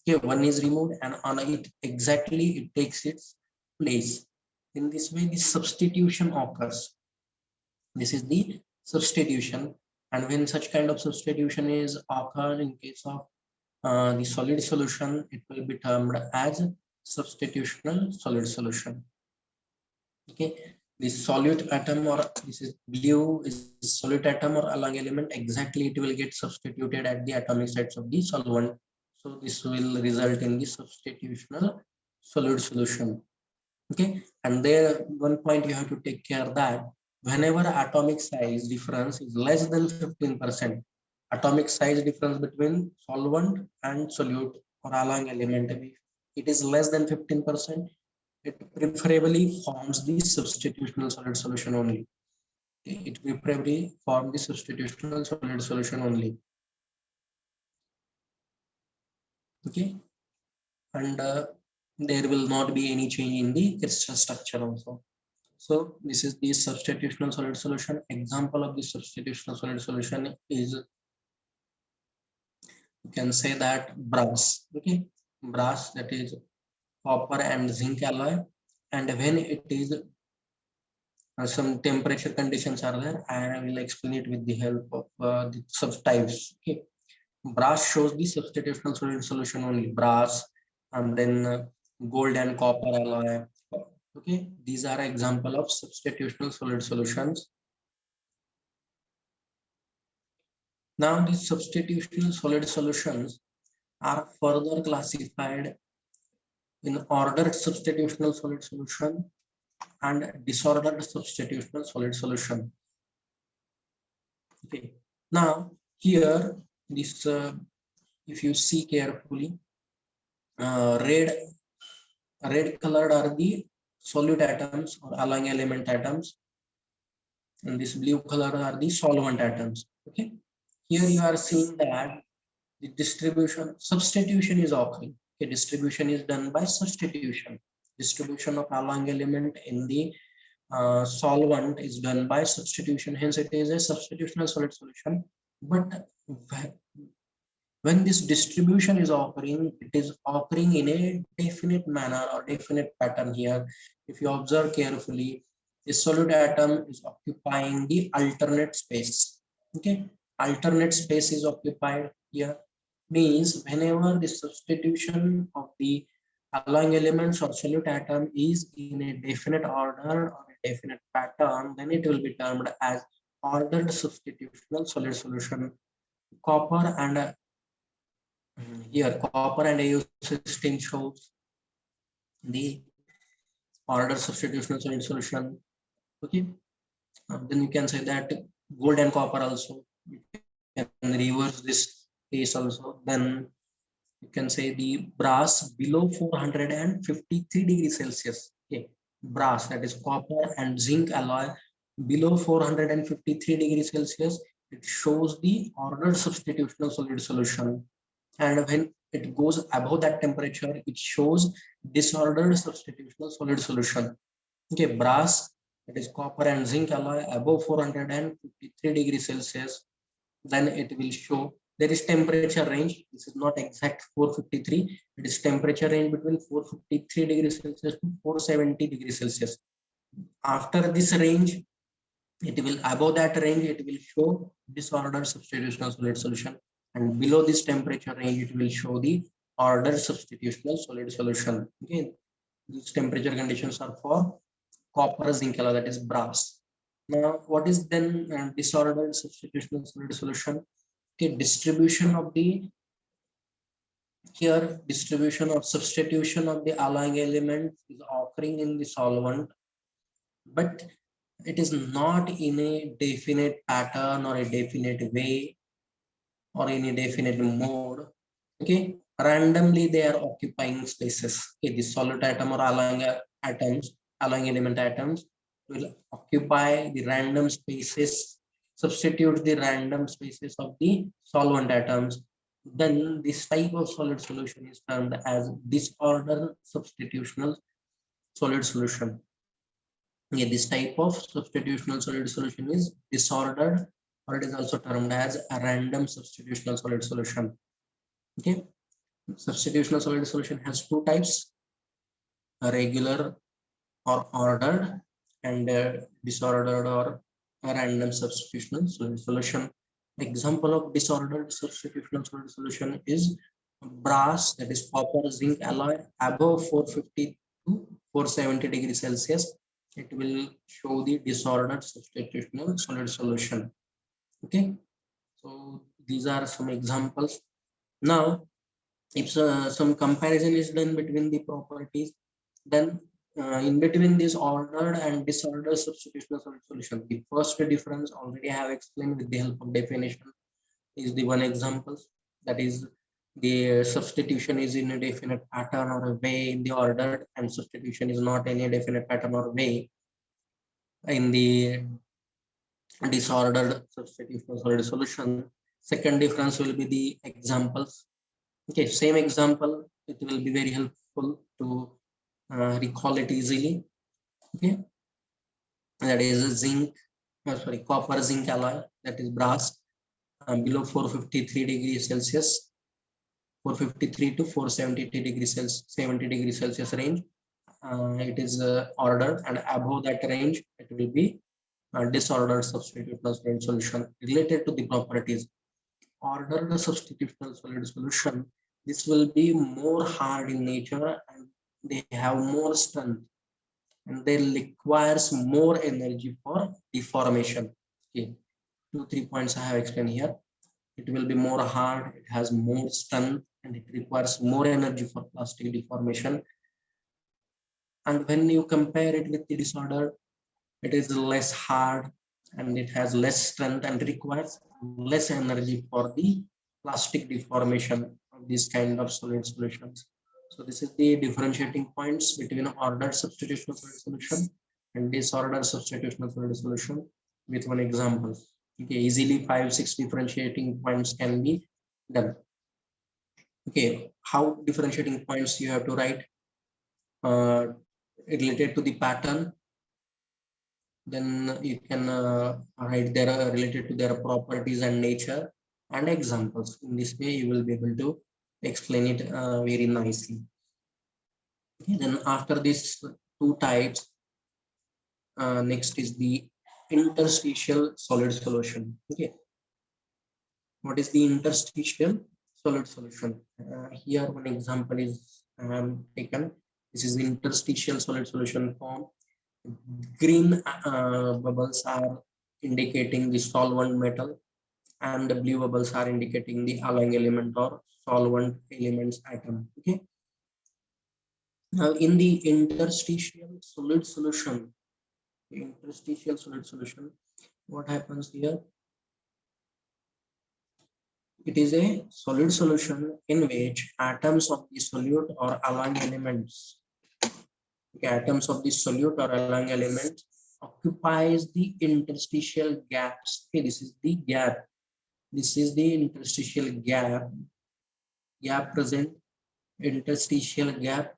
Okay, one is removed and on it exactly it takes its place. In this way, the substitution occurs. This is the substitution, and when such kind of substitution is occurred in case of the solid solution, it will be termed as substitutional solid solution. Okay, the solute atom, or this is blue is solute atom or alloying element, exactly it will get substituted at the atomic sites of the solvent. So this will result in the substitutional solid solution. Okay, and there one point you have to take care that whenever atomic size difference is less than 15%, atomic size difference between solvent and solute or alloying element, it is less than 15%, it preferably forms the substitutional solid solution only. It preferably form the substitutional solid solution only. Okay, and there will not be any change in the crystal structure also. So this is the substitutional solid solution. Example of the substitutional solid solution is, you can say that brass. Okay, brass, that is copper and zinc alloy, and when it is some temperature conditions are there, I will explain it with the help of the subtypes. Okay, brass shows the substitutional solid solution only, brass, and then gold and copper alloy. Okay, these are example of substitutional solid solutions. Now these substitutional solid solutions are further classified in ordered substitutional solid solution and disordered substitutional solid solution. Okay, now here this if you see carefully, red colored are the solute atoms or alloying element atoms, and this blue color are the solvent atoms. Okay, here you are seeing that the distribution substitution is occurring. Okay, distribution is done by substitution. Distribution of alloying element in the solvent is done by substitution. Hence, it is a substitutional solid solution. But when this distribution is occurring, it is occurring in a definite manner or definite pattern here. If you observe carefully, the solid atom is occupying the alternate space. Okay, alternate space is occupied here. Means whenever the substitution of the alloying elements or solute atom is in a definite order or a definite pattern, then it will be termed as ordered substitutional solid solution. Copper and here copper and AU16 shows the ordered substitutional solid solution. Okay, then you can say that gold and copper also, you can reverse this case also. Then you can say the brass below 453 degrees Celsius. Okay, brass, that is copper and zinc alloy below 453 degrees Celsius, it shows the ordered substitutional solid solution. And when it goes above that temperature, it shows disordered substitutional solid solution. Okay, brass, that is copper and zinc alloy above 453 degrees Celsius, then it will show there is temperature range. This is not exact 453. It is temperature range between 453 degrees Celsius to 470 degrees Celsius. After this range, It will above that range, it will show disordered substitutional solid solution, and below this temperature range, it will show the ordered substitutional solid solution. Okay, these temperature conditions are for copper, zinc alloy, that is brass. Now, what is then disordered substitutional solid solution? Okay, distribution of the here distribution or substitution of the alloying element is occurring in the solvent, but it is not in a definite pattern or a definite way or in a definite mode. Okay, randomly they are occupying spaces. Okay, the solid atom or alloying atoms, alloying element atoms will occupy the random spaces, substitute the random spaces of the solvent atoms. Then this type of solid solution is termed as disordered substitutional solid solution. Yeah, this type of substitutional solid solution is disordered, or it is also termed as a random substitutional solid solution. Okay, substitutional solid solution has two types: a regular or ordered, and disordered or a random substitutional solid solution. Example of disordered substitutional solid solution is brass, that is copper zinc alloy above 450 to 470 degrees Celsius. It will show the disordered substitutional solid solution. Okay, so these are some examples. Now, if some comparison is done between the properties, then in between this ordered and disordered substitutional solid solution, the first difference already I have explained with the help of definition is the one example, that is the substitution is in a definite pattern or a way in the ordered, and substitution is not any definite pattern or way in the disordered substitutional solid solution. Second difference will be the examples. Okay, same example, it will be very helpful to recall it easily. Okay, that is zinc, sorry, copper zinc alloy, that is brass, below 453 degrees Celsius, 453 to 470 degrees Celsius, 70 degrees Celsius range. It is ordered, and above that range, it will be disordered substitutional solid solution. Related to the properties, ordered substitutional solid solution, this will be more hard in nature and they have more strength, and they requires more energy for deformation. Okay, 2-3 points I have explained here. It will be more hard, it has more strength, and it requires more energy for plastic deformation. And when you compare it with the disorder, it is less hard and it has less strength and requires less energy for the plastic deformation of these kind of solid solutions. So this is the differentiating points between ordered substitutional solid solution and disordered substitutional solid solution with one example. Okay, easily 5-6 differentiating points can be done. Okay, how differentiating points you have to write related to the pattern, then you can write their related to their properties and nature and examples. In this way, you will be able to explain it very nicely. Okay, then after these two types, next is the interstitial solid solution. Okay, what is the interstitial solid solution? Here one example is taken. This is the interstitial solid solution form. Green bubbles are indicating the solvent metal, and the blue bubbles are indicating the alloying element or solvent elements atom. Okay. Now in the interstitial solid solution, what happens here? It is a solid solution in which atoms of the solute or alloying elements, atoms of the solute or alloying element occupies the interstitial gaps. Okay, this is the gap. This is the interstitial gap present, interstitial gap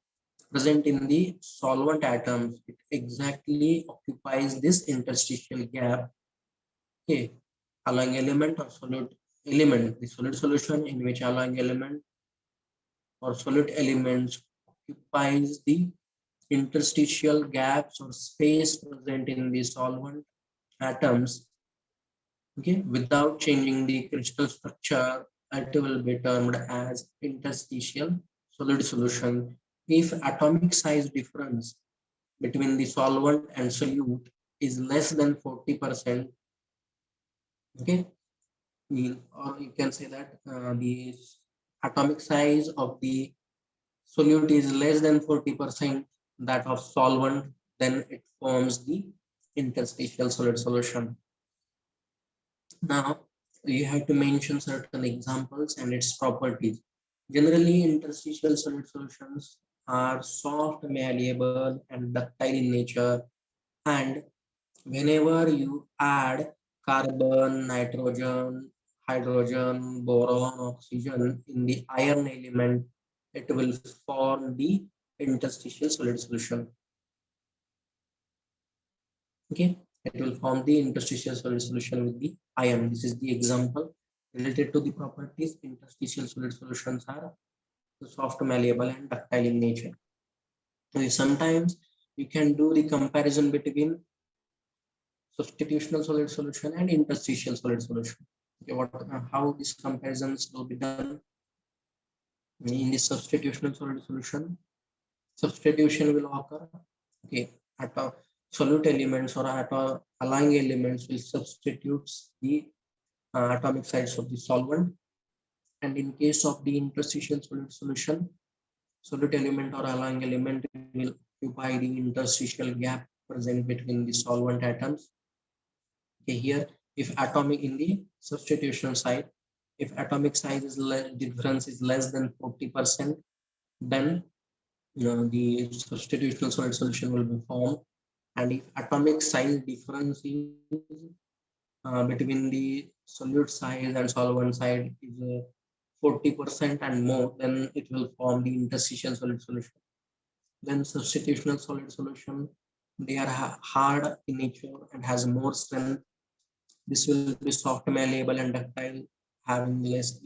present in the solvent atoms. It exactly occupies this interstitial gap. Okay, alloying element or solute element, the solid solution in which alloying element or solute elements occupies the interstitial gaps or space present in the solvent atoms, okay, without changing the crystal structure, it will be termed as interstitial solid solution. If atomic size difference between the solvent and solute is less than 40%, okay, or you can say that the atomic size of the solute is less than 40% that of solvent, then it forms the interstitial solid solution. Now, you have to mention certain examples and its properties. Generally, interstitial solid solutions are soft, malleable, and ductile in nature. And whenever you add carbon, nitrogen, hydrogen, boron, oxygen in the iron element, it will form the interstitial solid solution. Okay, it will form the interstitial solid solution with the iron. This is the example related to the properties. Interstitial solid solutions are soft, malleable, and ductile in nature. Sometimes you can do the comparison between substitutional solid solution and interstitial solid solution. Okay, how these comparisons will be done in the substitutional solid solution? Substitution will occur. Okay, solute elements or allying elements will substitute the atomic size of the solvent. And in case of the interstitial solid solution, solute element or allying element will occupy the interstitial gap present between the solvent atoms. Okay, here, if atomic in the substitution side, if atomic size is difference is less than 40%, then the substitutional solid solution will be formed. And if atomic size difference is between the solute size and solvent side is 40% and more, then it will form the interstitial solid solution. Then substitutional solid solution, they are hard in nature and has more strength. This will be soft, malleable, and ductile, having less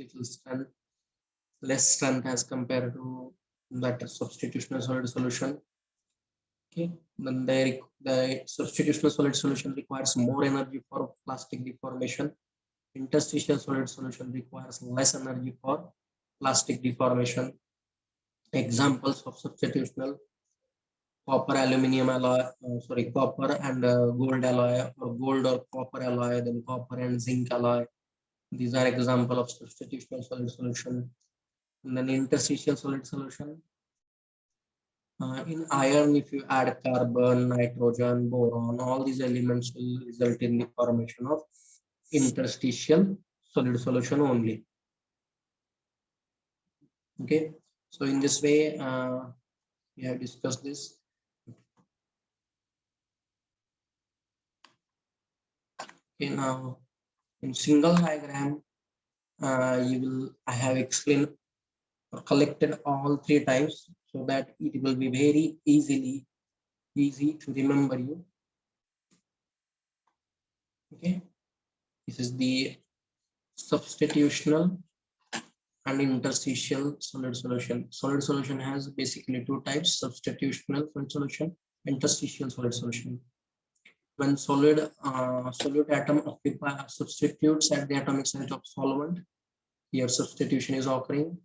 strength as compared to that substitutional solid solution. Okay, then the substitutional solid solution requires more energy for plastic deformation. Interstitial solid solution requires less energy for plastic deformation. Examples of substitutional: copper aluminium alloy, copper and gold alloy, or gold or copper alloy, then copper and zinc alloy. These are example of substitutional solid solution. And then interstitial solid solution. In iron, if you add carbon, nitrogen, boron, all these elements will result in the formation of interstitial solid solution only. Okay, so in this way, we have discussed this. Okay, now in single diagram, I have explained or collected all three types so that it will be very easy to remember you. Okay, this is the substitutional and interstitial solid solution. Solid solution has basically two types: substitutional solid solution, interstitial solid solution. When solute atom substitutes at the atomic size of solvent, here substitution is occurring,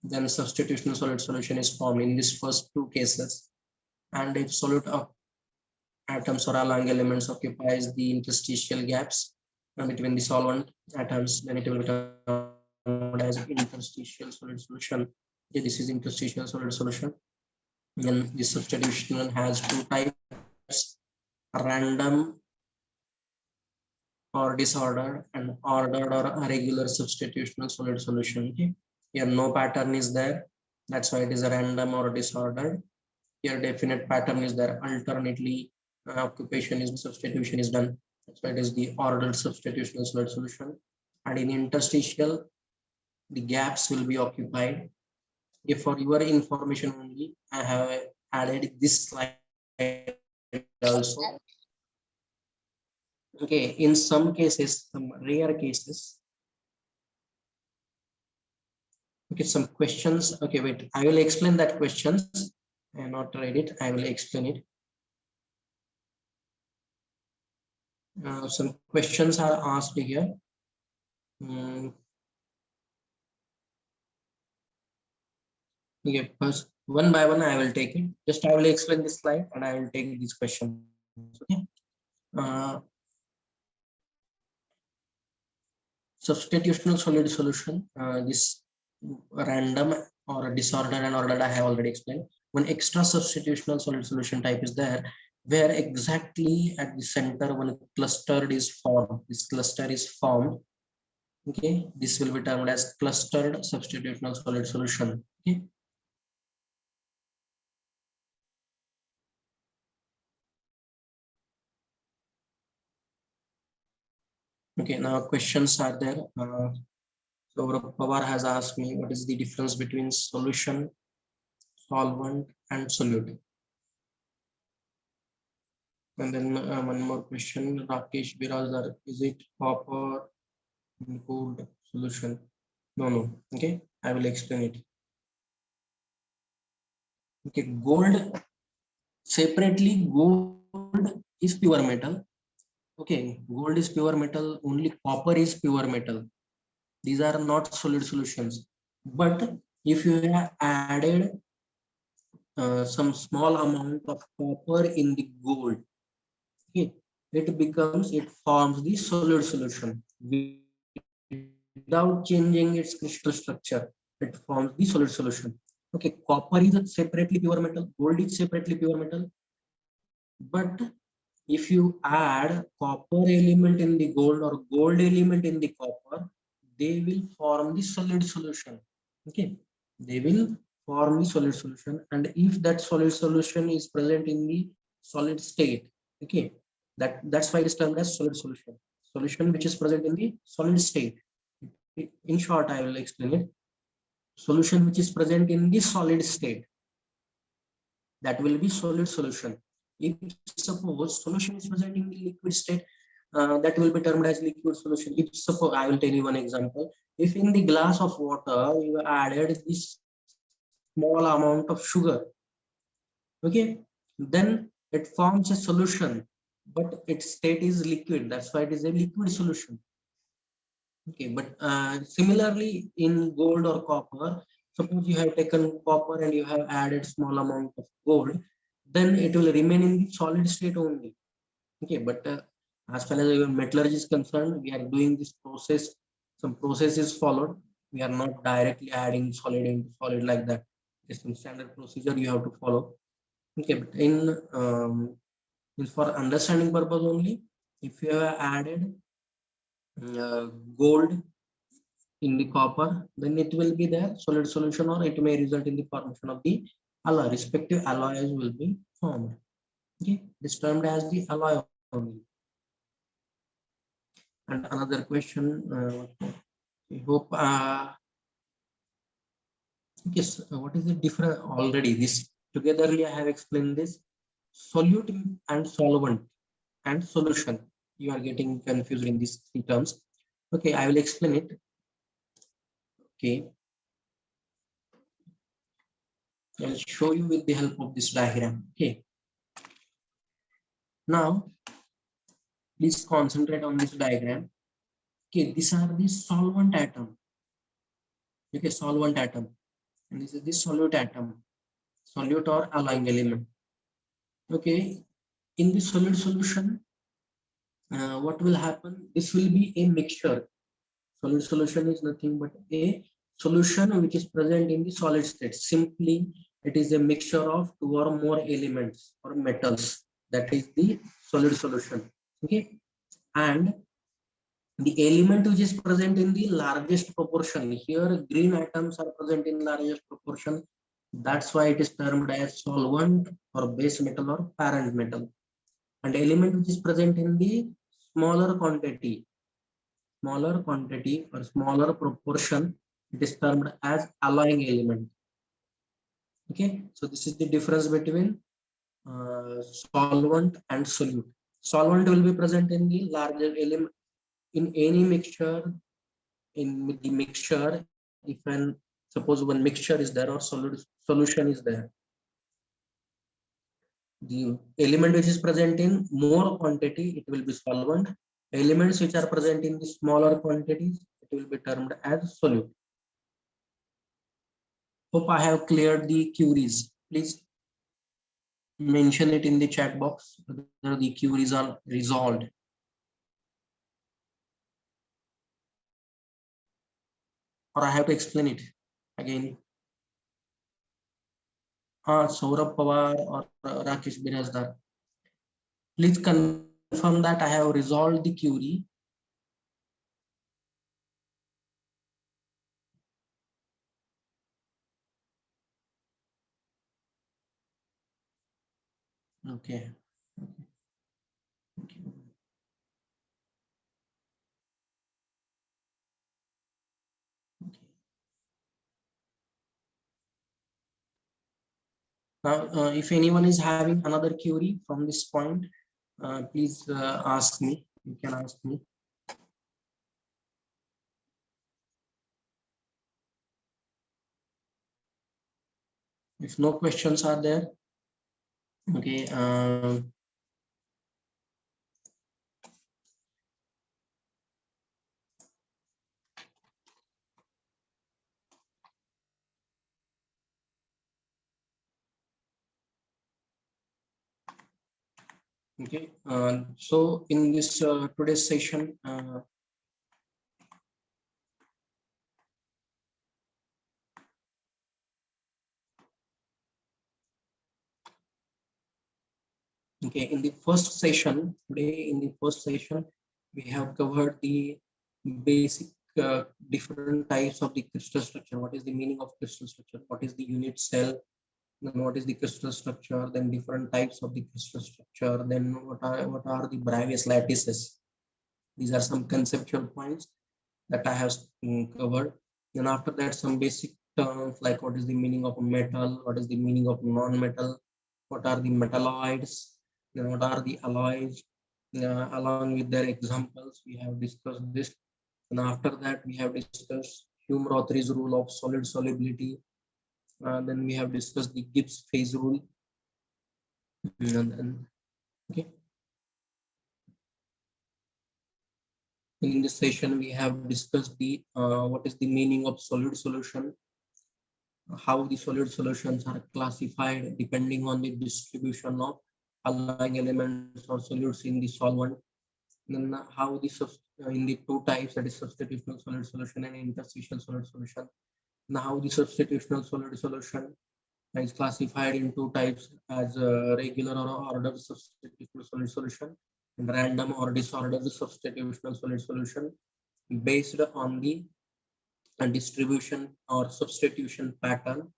then substitutional solid solution is formed in these first two cases. And if solute of atoms or allying elements occupies the interstitial gaps between the solvent atoms, then it will be termed as interstitial solid solution. Okay, this is interstitial solid solution. Then the substitution has two types: random or disordered, and ordered or irregular substitutional solid solution. Okay, here no pattern is there, that's why it is a random or disordered. Here definite pattern is there, alternately occupation is substitution is done, that's why it is the ordered substitutional solid solution. And in interstitial, the gaps will be occupied. If for your information only, I have added this slide also. Okay, in some cases, some rare cases. Okay, some questions. Okay, wait, I will explain that questions. I have not read it, I will explain it. Some questions are asked here. Okay, first one by one I will take it. Just I will explain this slide and I will take these questions. Okay. Substitutional solid solution. This random or a disorder and ordered I have already explained. One extra substitutional solid solution type is there, where exactly at the center one clustered is formed. This cluster is formed. Okay, this will be termed as clustered substitutional solid solution. Okay. Okay, now questions are there. So Pawar has asked me what is the difference between solution, solvent, and solute. And then one more question, Rakesh Birazar, is it copper in cooled solution? No. Okay, I will explain it. Okay, gold separately, gold is pure metal. Okay, gold is pure metal, only copper is pure metal. These are not solid solutions. But if you have added some small amount of copper in the gold, okay, it forms the solid solution without changing its crystal structure. It forms the solid solution. Okay, copper is separately pure metal, gold is separately pure metal, but if you add copper element in the gold or gold element in the copper, they will form the solid solution. Okay, they will form the solid solution, and if that solid solution is present in the solid state, okay, that's why it is termed as solid solution. Solution which is present in the solid state. In short, I will explain it. Solution which is present in the solid state, that will be solid solution. If suppose solution is present in the liquid state, that will be termed as liquid solution. If suppose, I will tell you one example. If in the glass of water you added this small amount of sugar, okay, then it forms a solution, but its state is liquid. That's why it is a liquid solution. Okay, but similarly in gold or copper, suppose you have taken copper and you have added small amount of gold, then it will remain in the solid state only. Okay, but as far as your metallurgy is concerned, we are doing this process. Some process is followed. We are not directly adding solid into solid like that. It's some standard procedure you have to follow. Okay, but for understanding purpose only, if you have added gold in the copper, then it will be the solid solution, or it may result in the formation of the alloy. Respective alloys will be formed. Okay, this termed as the alloy only. And another question, I hope yes, what is the difference already? This togetherly I have explained this solute and solvent and solution. You are getting confused in these three terms. Okay, I will explain it. Okay, I'll show you with the help of this diagram. Okay, now please concentrate on this diagram. Okay, these are the solvent atom. Okay, solvent atom, and this is the solute atom, solute or alloying element. Okay, in the solid solution, what will happen? This will be a mixture. Solid solution is nothing but a solution which is present in the solid state. Simply, it is a mixture of two or more elements or metals. That is the solid solution. Okay, and the element which is present in the largest proportion. Here, green atoms are present in largest proportion. That's why it is termed as solvent or base metal or parent metal. And element which is present in the smaller quantity or smaller proportion, it is termed as alloying element. Okay, so this is the difference between solvent and solute. Solvent will be present in the larger element in any mixture. In the mixture, if an suppose one mixture is there or solution is there, The element which is present in more quantity, it will be solvent. Elements which are present in the smaller quantities, it will be termed as solute. Hope I have cleared the queries. Please mention it in the chat box whether the queries are resolved. Or I have to explain it again. Saurabh Pawar or Rakesh Birazdar. Please confirm that I have resolved the query. Okay. Okay. Now, if anyone is having another query from this point, please ask me. You can ask me. If no questions are there, okay. Okay. So in this today's session, okay, in the first session today, we have covered the basic different types of the crystal structure. What is the meaning of crystal structure? What is the unit cell? Then what is the crystal structure? Then different types of the crystal structure. Then what are the Bravais lattices? These are some conceptual points that I have covered. Then after that, some basic terms like what is the meaning of a metal, what is the meaning of non-metal, what are the metalloids, then what are the alloys, along with their examples, we have discussed this. And after that, we have discussed Hume-Rothary's rule of solid solubility. Then we have discussed the Gibbs phase rule. And then, okay. In this session, we have discussed the what is the meaning of solid solution, how the solid solutions are classified depending on the distribution of allying elements or solutes in the solvent. Then how the in the two types, that is substitutional solid solution and interstitial solid solution. Now how the substitutional solid solution is classified in two types as regular or ordered substitutional solid solution and random or disordered substitutional solid solution based on the distribution or substitution pattern.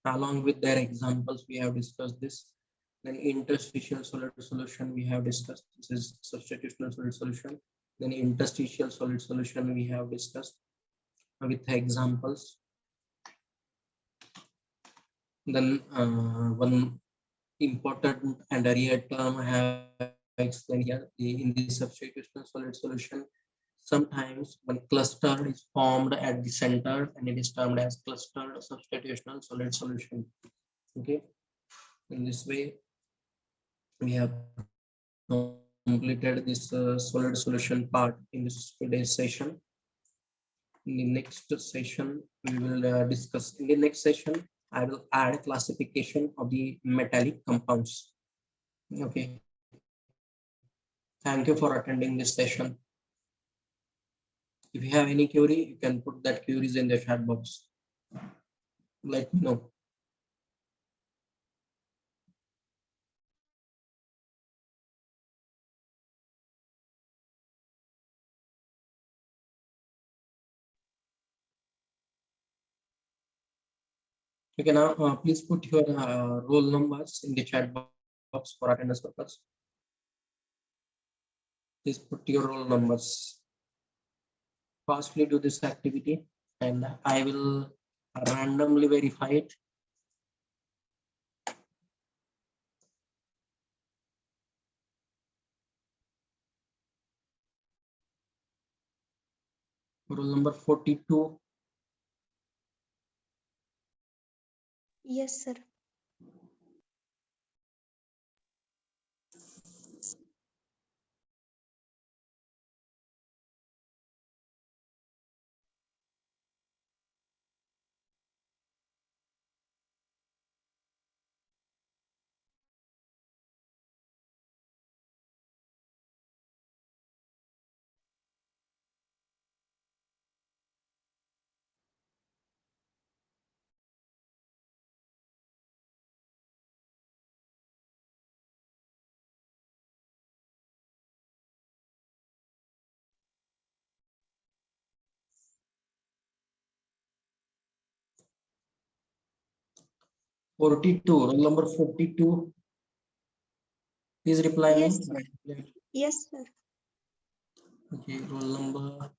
Along with their examples, we have discussed this. Then interstitial solid solution, we have discussed. This is substitutional solid solution. Then interstitial solid solution, we have discussed with examples. Then one important and rare term I have explained here in the substitutional solid solution. Sometimes one cluster is formed at the center and it is termed as clustered substitutional solid solution. Okay, in this way we have completed this solid solution part in this today's session. In the next session, we will discuss. In the next session, I will add classification of the metallic compounds. Okay. Thank you for attending this session. If you have any query, you can put that queries in the chat box. Let me know. Okay, now please put your roll numbers in the chat box for attendance purpose. Please put your roll numbers. Fastly do this activity and I will randomly verify it. Roll number 42. Yes, sir. 42, roll number 42. Please reply me. Yes, sir. Yes, sir. Okay, roll number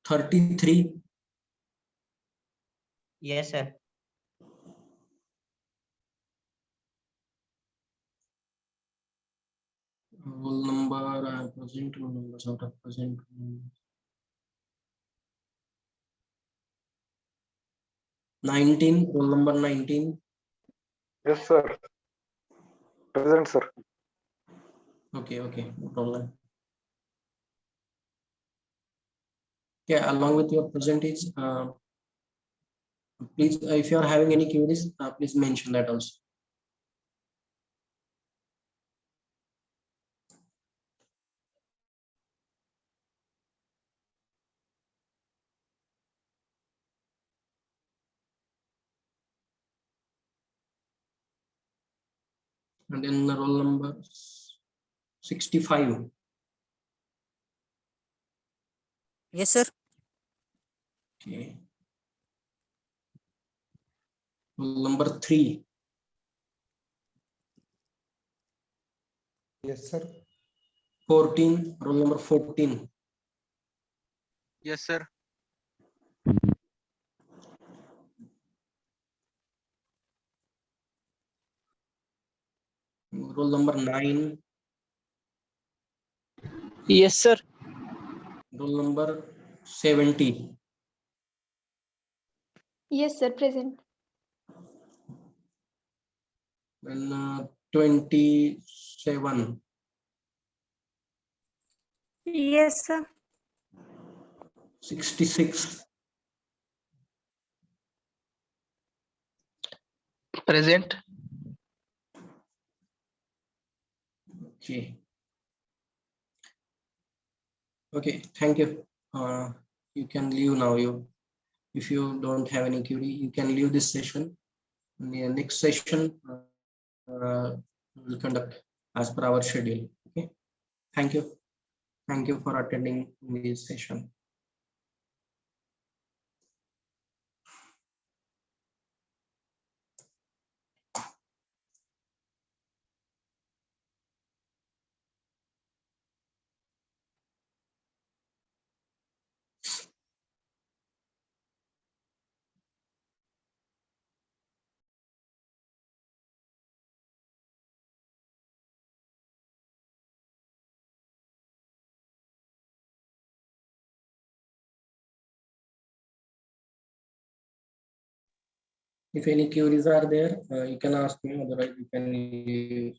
33. Yes, sir. Roll number present, roll numbers out of present. 19, roll number 19. Yes, sir. Present, sir. Okay, no problem. Okay, along with your percentage, please, if you are having any queries, please mention that also. And then the roll number 65. Yes, sir. Okay. Roll number 3. Yes, sir. 14, roll number 14. Yes, sir. Roll number 9. Yes, sir. Roll number 70. Yes, sir. Present. Then 27. Yes, sir. 66. Present. Okay. Okay, thank you. You can leave now. If you don't have any query, you can leave this session. In the next session, we'll conduct as per our schedule. Okay. Thank you. Thank you for attending this session. If any queries are there, you can ask me. Otherwise, you can leave.